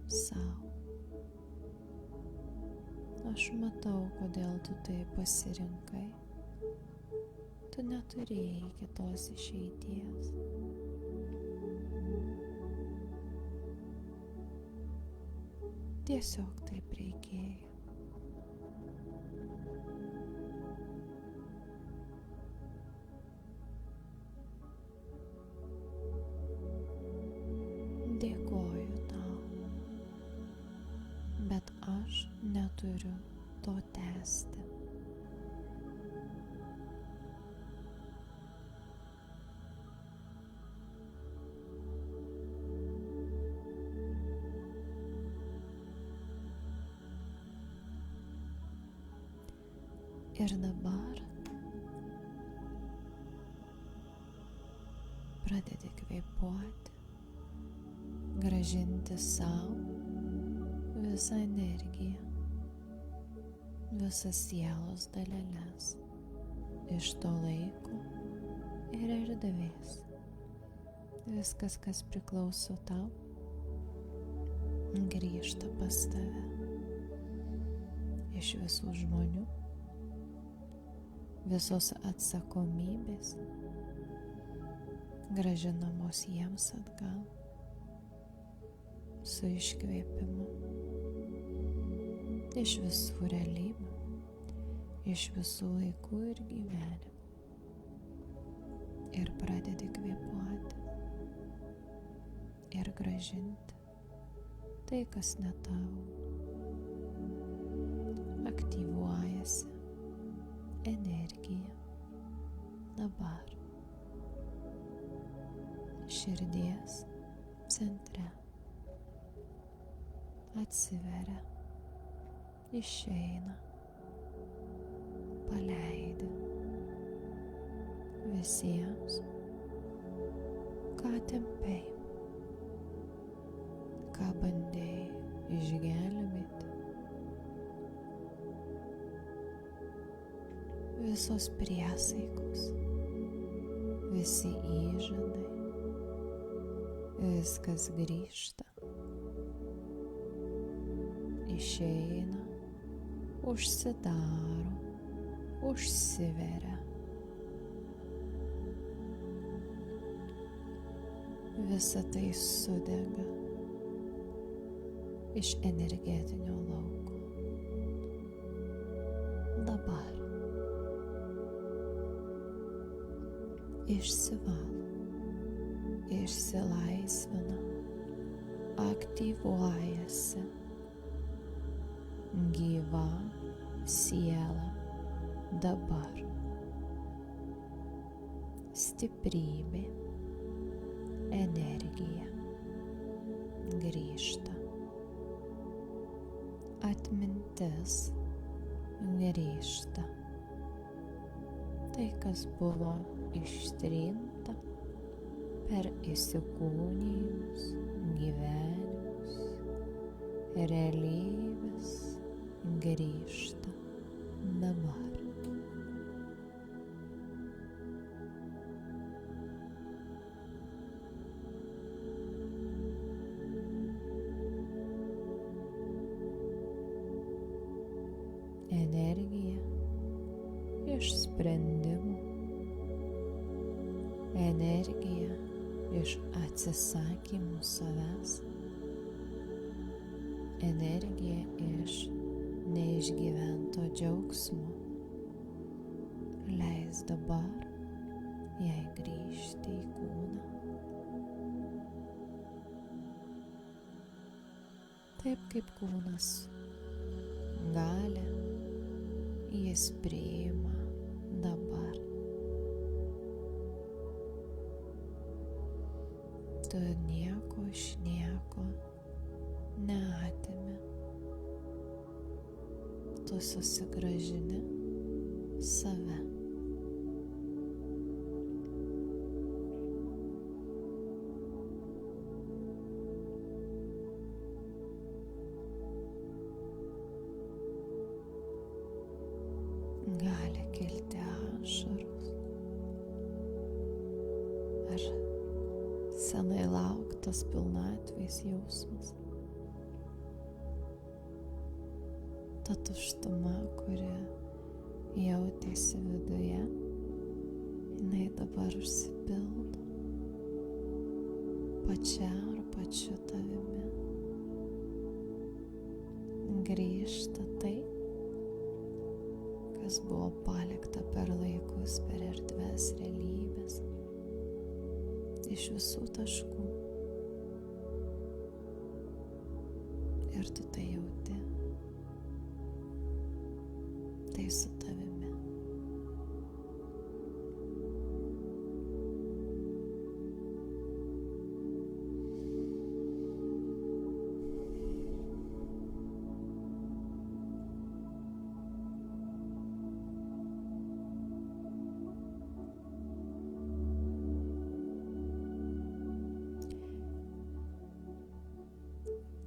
Speaker 3: sau. Aš matau, kodėl tu tai pasirinkai. Tu neturėjai kitos išeities. Tiesiog taip reikėjo. Dėkoju tau, bet aš neturiu to tęsti. Ir dabar pradedi kvėpuoti, grąžinti savo visą energiją, visas sielos daleles iš to laiko ir erdvės. Viskas, kas priklauso tau, grįžta pas tave. Iš visų žmonių, visos atsakomybės grąžinamos jiems atgal su iškvėpimu iš visų realybių, iš visų laikų ir gyvenimų. Ir pradedi kvėpuoti ir grąžinti tai, kas ne tavo. Aktyvuojasi energija dabar širdies centre, atsiveria, išeina, paleidi visiems, ką tempei, ką bandėjai išgelbėti. visos priesaikos, visi įžadai, viskas grįžta, išeina, užsidaro, užsiveria. Visa tai sudega iš energetinio lauko. Dabar išsivalo, išsilaisvina, aktyvuojasi gyva siela dabar. Stiprybė, energija grįžta. Atmintis grįžta. Tai, kas buvo ištrinta per įsikūnijimus, gyvenimus, realybės, grįžta dabar. Energija iš sprendimų, energija iš atsisakymų savęs, energija iš neišgyvento džiaugsmo. Leis dabar jai grįžti į kūną. Taip kaip kūnas gali, jis priima dabar. Tu nieko iš nieko neatimi. Tu susigrąžini save. Gali kilti ašaros ar senai lauktas pilnatvės jausmas. Ta tuštuma, kuri jautėsi viduje, jinai dabar užsipildo pačia ar pačiu tavimi. Grįžta tai, kas buvo palikta per laikus, per erdves realybės, iš visų taškų. Ir tu tai jauti. Tai su tavimi.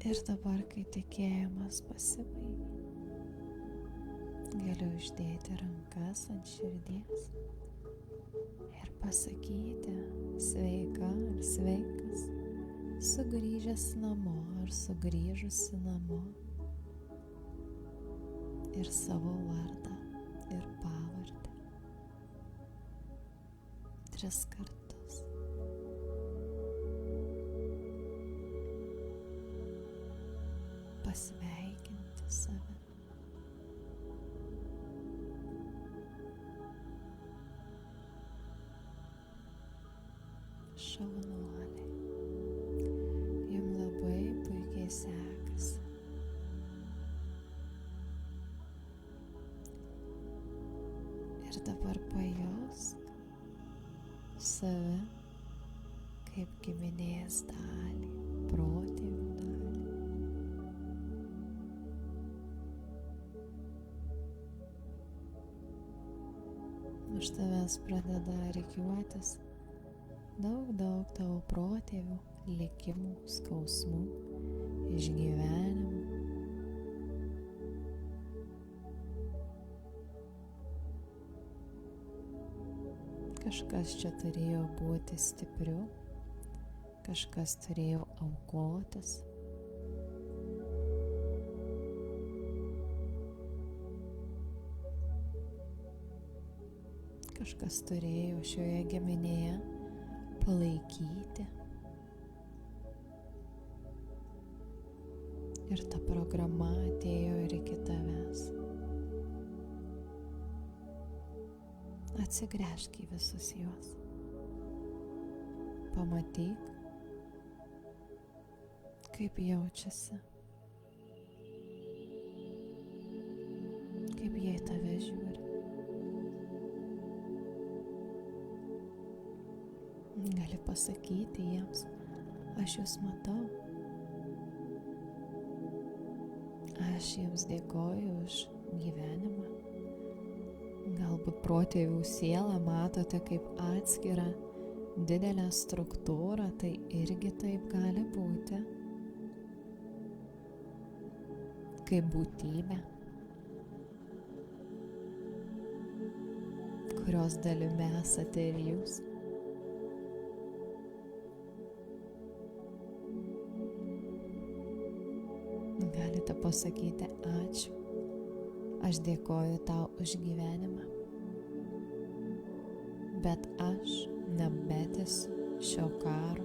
Speaker 3: Ir dabar, kai tikėjimas pasibaigė, galiu uždėti rankas ant širdies ir pasakyti sveika ar sveikas, sugrįžęs namo ar sugrįžusi namo, ir savo vardą ir pavardę 3 kartus. Pasveikinti save. Šaunuoliai, jums labai puikiai sekasi. Ir dabar pajausk save kaip giminės dalį, protėvių dalį. Už tavęs pradeda rikiuotis daug tavo protėvių, likimų, skausmų, išgyvenimų. Kažkas čia turėjo būti stipriu, kažkas turėjo aukotis. Kažkas turėjo šioje giminėje palaikyti. Ir ta programa atėjo ir iki tavęs. Atsigręžk į visus juos. Pamatyk, kaip jaučiasi, kaip jie į tave žiūri. Gali pasakyti jiems, aš jūs matau. Aš jums dėkoju už gyvenimą. Galbūt protėvių sielą matote kaip atskirą didelę struktūrą, tai irgi taip gali būti. Kaip būtybė, kurios dalimi esate ir jūs. Galite pasakyti ačiū. Aš dėkoju tau už gyvenimą. Bet aš nebetęsiu šio karo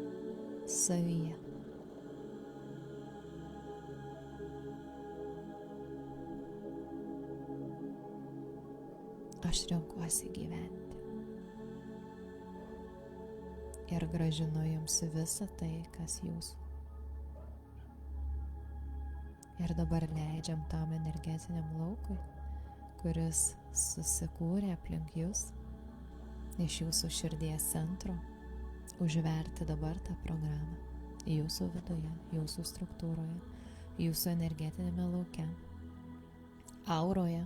Speaker 3: savyje. Aš renkuosi gyventi. Ir grąžinu jums visą tai, kas jūsų. Ir dabar leidžiam tam energetiniam laukui, kuris susikūrė aplink jūs, iš jūsų širdies centro, užverti dabar tą programą jūsų viduje, jūsų struktūroje, jūsų energetinėme lauke, auroje,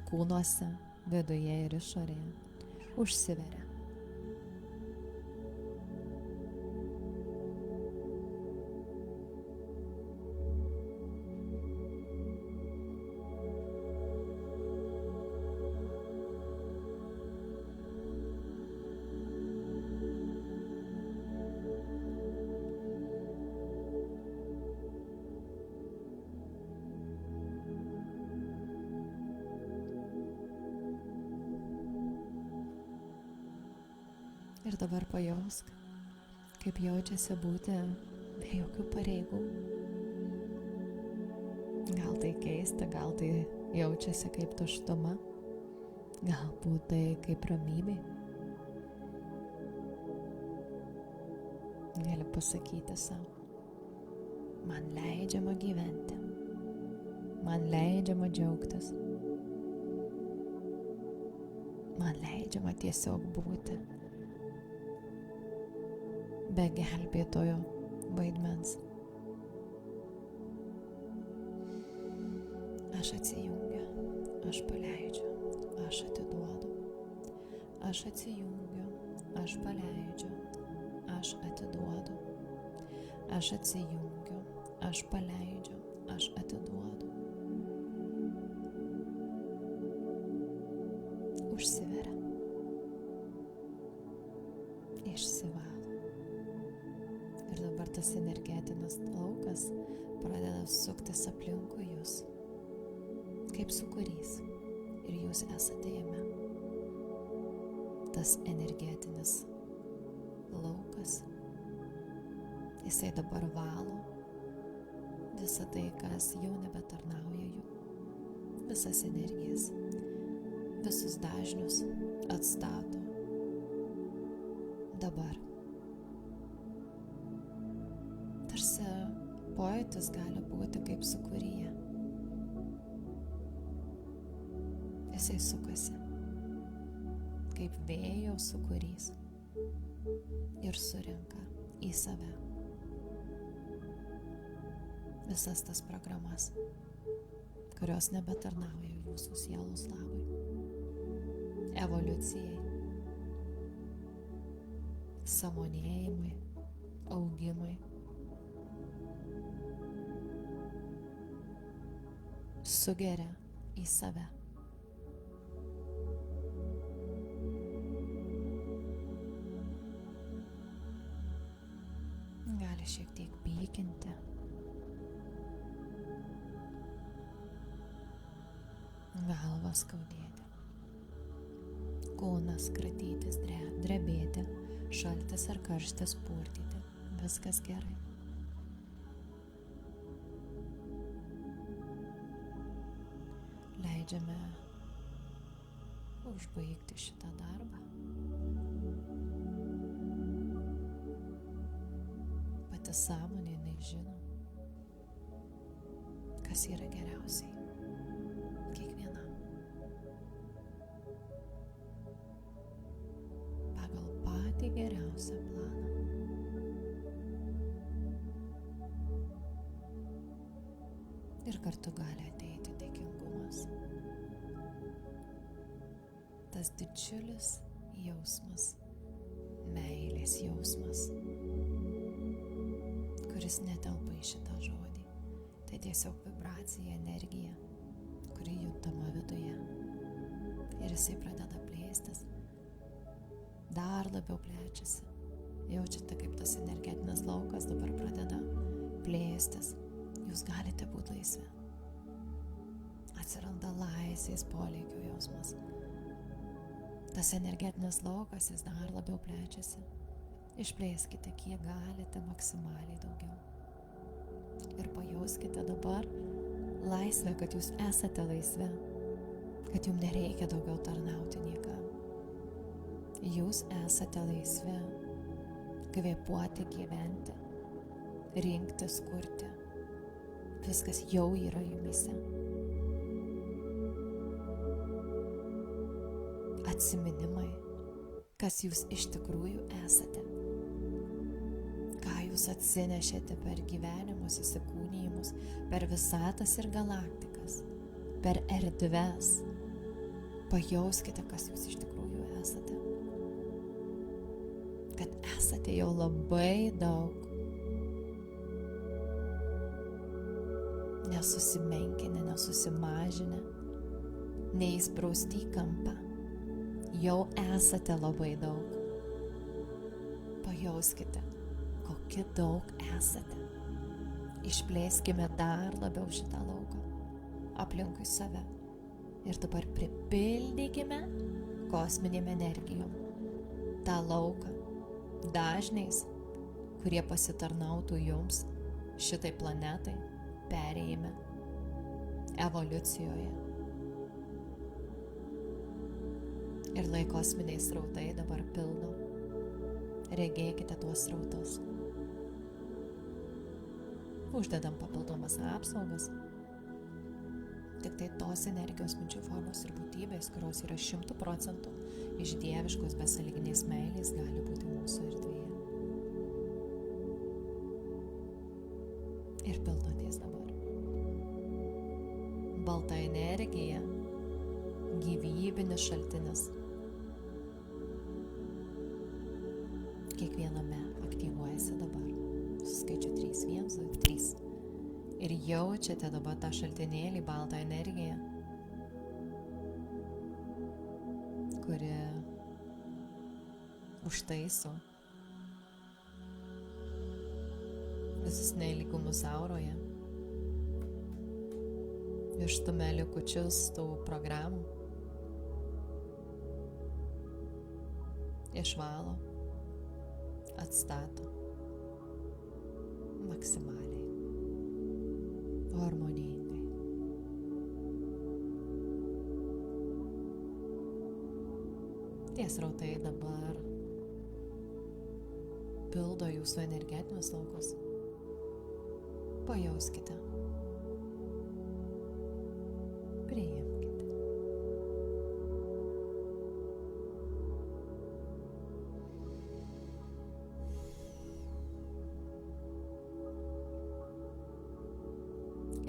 Speaker 3: kūnuose, viduje ir išorėje, užsiveria. Ir dabar pajausk, kaip jaučiasi būti be jokių pareigų. Gal tai keista, gal tai jaučiasi kaip tuštuma, galbūt tai kaip ramybė. Gali pasakyti savo, man leidžiama gyventi, man leidžiama džiaugtis, man leidžiama tiesiog būti. Be gelbėtojo vaidmens. Aš atsijungiu, aš paleidžiu, aš atiduodu. Aš atsijungiu, aš paleidžiu, aš atiduodu. Aš atsijungiu, aš paleidžiu, aš atiduodu. Užsiveria. Išsivalo. Ir dabar tas energetinis laukas pradeda suktis aplinkui jūs, kaip sūkurys, ir jūs esate jame. Tas energetinis laukas, jisai dabar valo visą tai, kas jau nebetarnauja jų, visas energijas, visus dažnius atstato dabar. Tarsi pojūtis gali būti kaip sūkuryje. Jisai sukasi kaip vėjo sūkurys ir surenka į save visas tas programas, kurios nebetarnauja jūsų sielos labui, evoliucijai, sąmonėjimui, augimui. Sugeria į save. gali šiek tiek pykinti. Galvą skaudėti. Kūnas kratytis, drebėti, šaltis ar karštis purtyti. Viskas gerai. Leidžiame užbaigti šitą darbą. Pati sąmonė jinai žino, kas yra geriausiai kiekvienam. Pagal patį geriausią planą. Ir kartu gali ateiti dėkingumas. Tas didžiulis jausmas, meilės jausmas, kuris netelpa į šitą žodį. Tai tiesiog vibracija, energija, kuri juntama viduje. Ir jisai pradeda plėstis, dar labiau plečiasi. Jaučiate, kaip tas energetinis laukas dabar pradeda plėstis. Jūs galite būti laisvi. Atsiranda laisvės poreikio jausmas. Tas energetinis laukas, jis dar labiau plečiasi. Išplėskite, kiek galite, maksimaliai daugiau. Ir pajauskite dabar laisvę, kad jūs esate laisvi, kad jums nereikia daugiau tarnauti niekam. Jūs esate laisvi kvėpuoti, gyventi, rinktis, kurti. Viskas jau yra jumise. Atsiminimai, kas jūs iš tikrųjų esate, ką jūs atsinešėte per gyvenimus, įsikūnijimus, per visatas ir galaktikas, per erdves. Pajauskite, kas jūs iš tikrųjų esate. Kad esate jau labai daug. Nesusimenkinę, nesusimažinę, neįsprausti į kampą. Jau esate labai daug. Pajauskite, kokie daug esate. Išplėskime dar labiau šitą lauką, aplinkui save. Ir dabar pripildykime kosminėm energijom tą lauką dažniais, kurie pasitarnautų jums, šitai planetai, perėjime, evoliucijoje. Ir lai kosminiai srautai dabar pildo. Regėkite tuos srautus. Uždedam papildomas apsaugas. Tik tai tos energijos, minčių formos ir būtybės, kurios yra 100% iš dieviškos besąlyginės meilės, gali būti mūsų erdvėje. Ir pildotės dabar. Balta energija, gyvybinis šaltinis. Kiekviename aktyvuojasi dabar. Suskaičiu 3, 1, 2, 3. Ir jaučiate dabar tą šaltinėlį, baltą energiją, kuri užtaiso visus nelygumus auroje, išstumia likučius tų programų, išvalo, atstato maksimaliai, harmoningai. Tie srautai dabar pildo jūsų energetinius laukus. Pajauskite. Priimkite.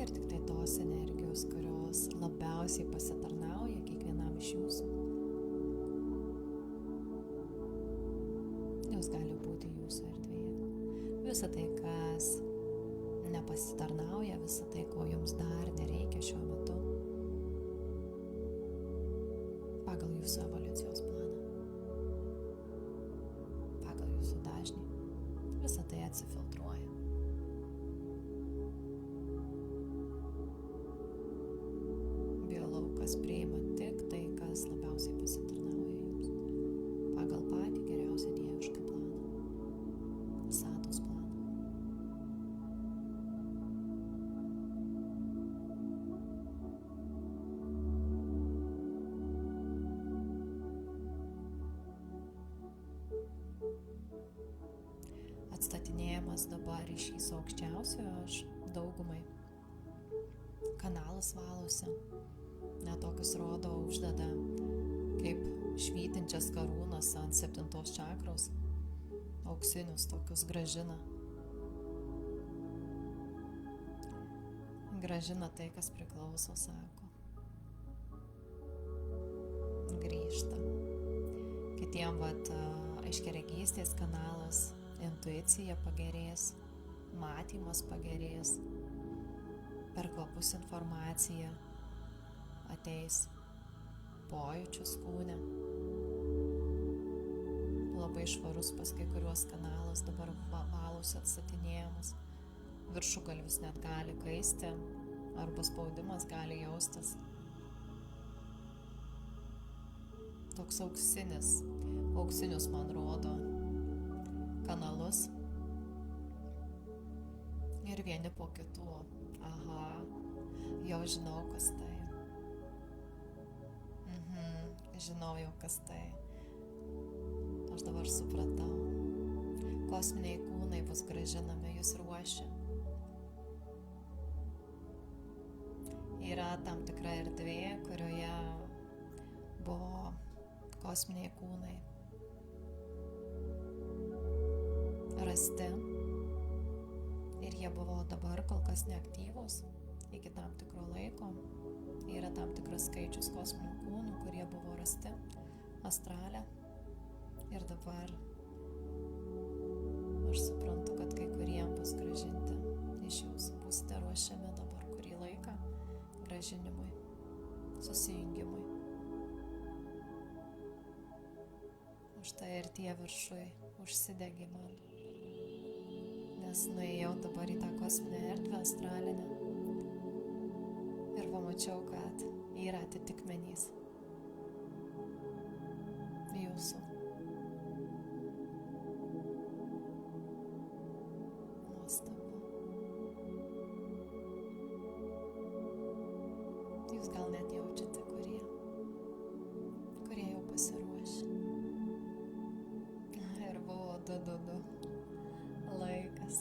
Speaker 3: Ir tik tai tos energijos, kurios labiausiai pasitarnauja kiekvienam iš jūsų, jos gali būti jūsų erdvėje. Visa tai, kas nepasitarnauja, visa tai, ko jums dar nereikia šiuo metu, pagal jūsų evoliucijos planą, pagal jūsų dažnį, visa tai tai atsifiltruoja. Biolaukas priima tik tai, kas labiausiai pasitarnauja jums pagal patį geriausią dievišką planą, visatos planą. Atstatinėjamas dabar ryšys su aukščiausiu aš daugumai. Kanalas valosi, netokius rodo uždeda kaip švytinčias karūnas ant 7 čakros, auksinius tokius gražina. Gražina tai, kas priklauso, sako. Grįžta. Kitiem aiškiaregystės kanalas, intuicija pagerės, matymas pagerės, per kvapus informacija ateis, pojūčius kūne. Labai švarus pas kai kuriuos kanalas dabar valosi atstatinėjamas. Viršugalvis net gali kaisti, arba spaudimas gali jaustis. Toks auksinius man rodo kanalus. Ir vieni po kitų. Aha, jau žinau, kas tai. Žinau jau, kas tai. Aš dabar supratau. Kosminiai kūnai bus grąžinami, jūs ruošia. Yra tam tikra erdvė, kurioje buvo kosminiai kūnai rasti. Ir jie buvo dabar kol kas neaktyvūs iki tam tikro laiko. Yra tam tikras skaičius kosminių kūnų, kurie buvo rasti astrale. Ir dabar aš suprantu, kad kai kuriem bus grąžinti iš jūsų. Būsite ruošiami dabar kurį laiką grąžinimui, susijungimui. Užtai ir tie viršui užsidegi man. Nes nuėjau dabar į tą kosminę erdvę astralinę ir pamačiau, kad yra atitikmenys jūsų. Nuostabu. Jūs gal net jaučiate, kurie jau pasiruošė. Ir buvo 2 laikas.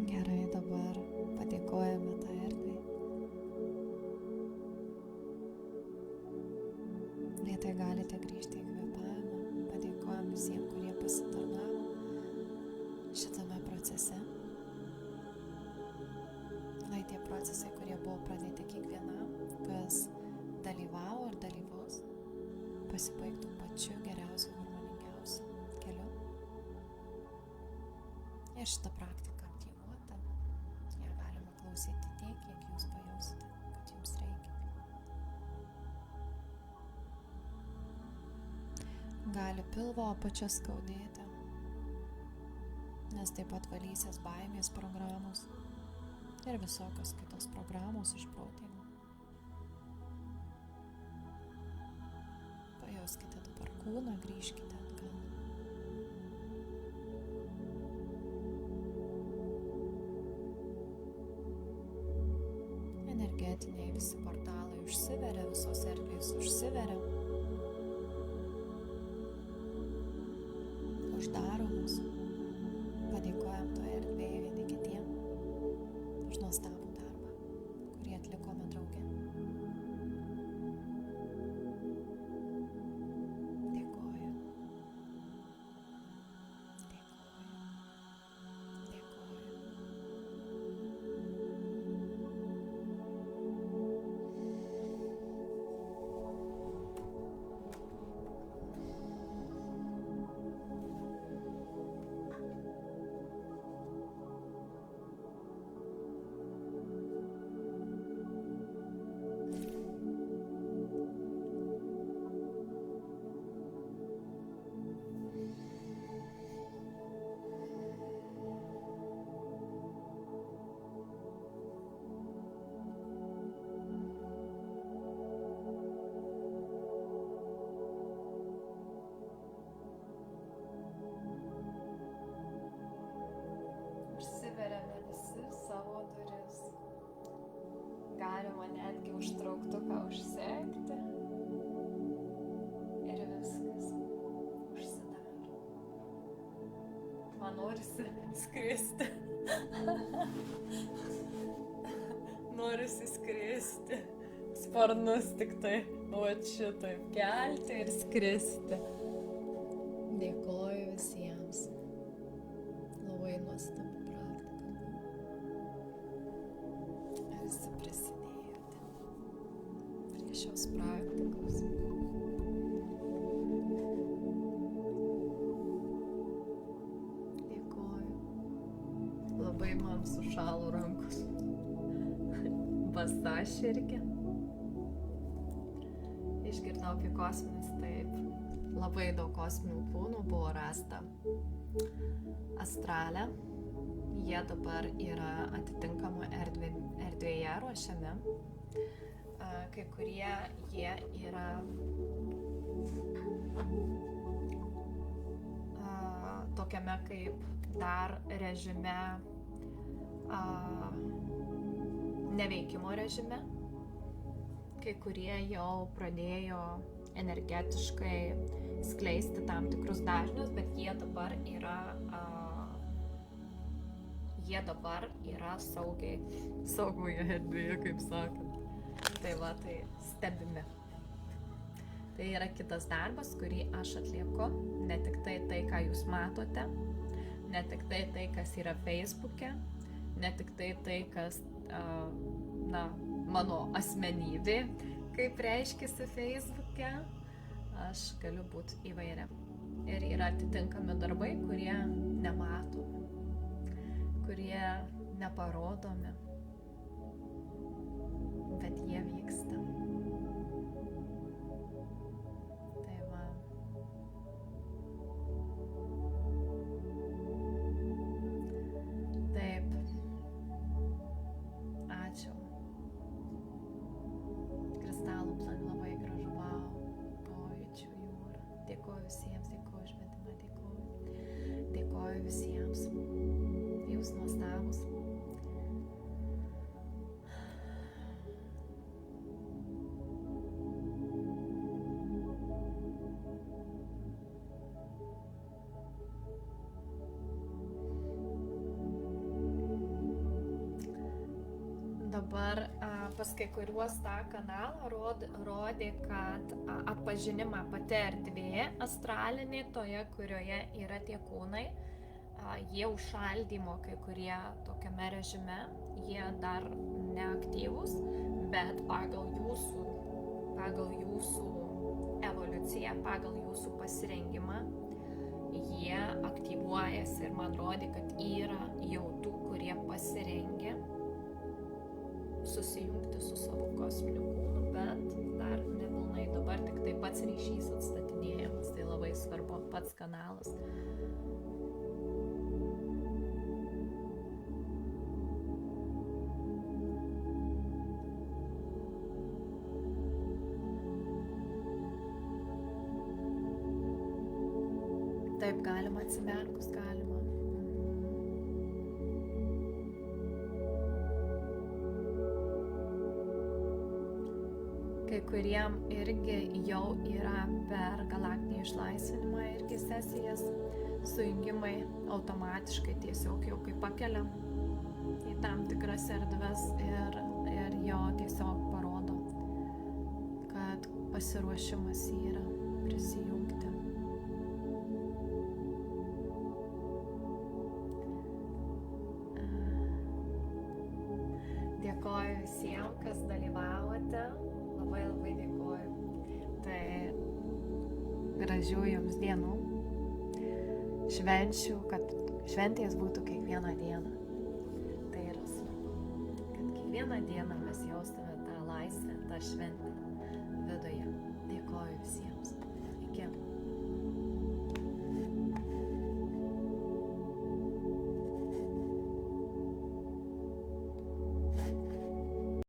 Speaker 3: Gerai, dabar padėkojame tą erdvę. Vietoj galite grįžti į kvėpavimą. Padėkojam visiems, kurie pasitarnavo šitame procese. Tie procesai, kurie buvo pradėti kiekvienam, kas dalyvavo ir dalyvaus, pasibaigtų pačiu geriausiu, harmoningiausiu keliu. Ir šitą praktiką aktyvuota. Ją galima klausyti tiek, kiek jūs pajausite, kad jums reikia. Gali pilvo apačia skaudėti, nes taip pat valysis baimės programos ir visokios kitos programos išprotėjimo. Pajauskite dabar kūną, grįžkite atgal. Energetiniai visi portalai užsiveria, visos erdvės užsiveria. Uždaromos. Padėkojam toje erdvėje vieni kitiem už nuostabų darbą, kurį atlikome drauge. Dėkoju.
Speaker 1: Galima netgi užtrauktuką užsegti. Ir viskas užsidaro. Man norisi skristi. Norisi skristi. Sparnus tik tai, šitaip kelti ir skristi.
Speaker 3: Dėkoju visiems. Labai nuostabi praktika. Visi prisidėjote prie šios praktikos.
Speaker 1: Dėkoju. Labai man sušalo rankos. Basa širkė. Išgirdau apie kosminius, taip. Labai daug kosminių kūnų buvo rasta astrale. Jie dabar yra atitinkamo erdvėje ruošiami. Kai kurie jie yra tokiame kaip dar režime, neveikimo režime. Kai kurie jau pradėjo energetiškai skleisti tam tikrus dažnius, bet jie dabar yra saugoje erdvėje, kaip sakant. Tai va, tai stebimi. Tai yra kitas darbas, kurį aš atlieku. Ne tik tai, ką jūs matote, ne tik tai, kas yra Facebook'e, ne tik tai, kas mano asmenybė, kaip reiškiasi Facebook'e. Aš galiu būti įvairia. Ir yra atitinkami darbai, kurie nematomi, kurie neparodomi, bet jie vyksta. Tai va. Taip. Ačiū. Kristalų plan labai gražu, wow. Pojūčių jūra. Dėkoju visiems, dėkoju už vedimą, dėkoju visiems. Jūs nuostabūs. Dabar pas kai kuriuos tą kanalą rodė, kad atpažinimą pati erdvė astralinė, toje, kurioje yra tie kūnai, jie užšaldymo kai kurie tokiame režime, jie dar neaktyvūs, bet pagal jūsų evoliuciją, pagal jūsų pasirengimą, jie aktyvuojasi ir man rodė, kad yra jau tų, kurie pasirengė susijungti su savo kosminiu kūnu, bet dar nepilnai, dabar tik tai pats ryšys atstatinėjamas, tai labai svarbu, pats kanalas. Taip, galima atsimerkus, galima. Kai kuriem irgi jau yra per galaktinį išlaisvinimą irgi sesijas, sujungimai automatiškai tiesiog jau kaip pakeliam į tam tikras erdves ir jo tiesiog parodo, kad pasiruošimas yra prisijungti. Dėkoju visiems, kas dalyvavote. Labai dėkoju. Tai gražių jums dienų. Švenčių, kad šventės būtų kiekvieną dieną. Tai yra svarbu, kad kiekvieną dieną mes jaustume tą laisvę, tą šventę viduje. Dėkoju visiems.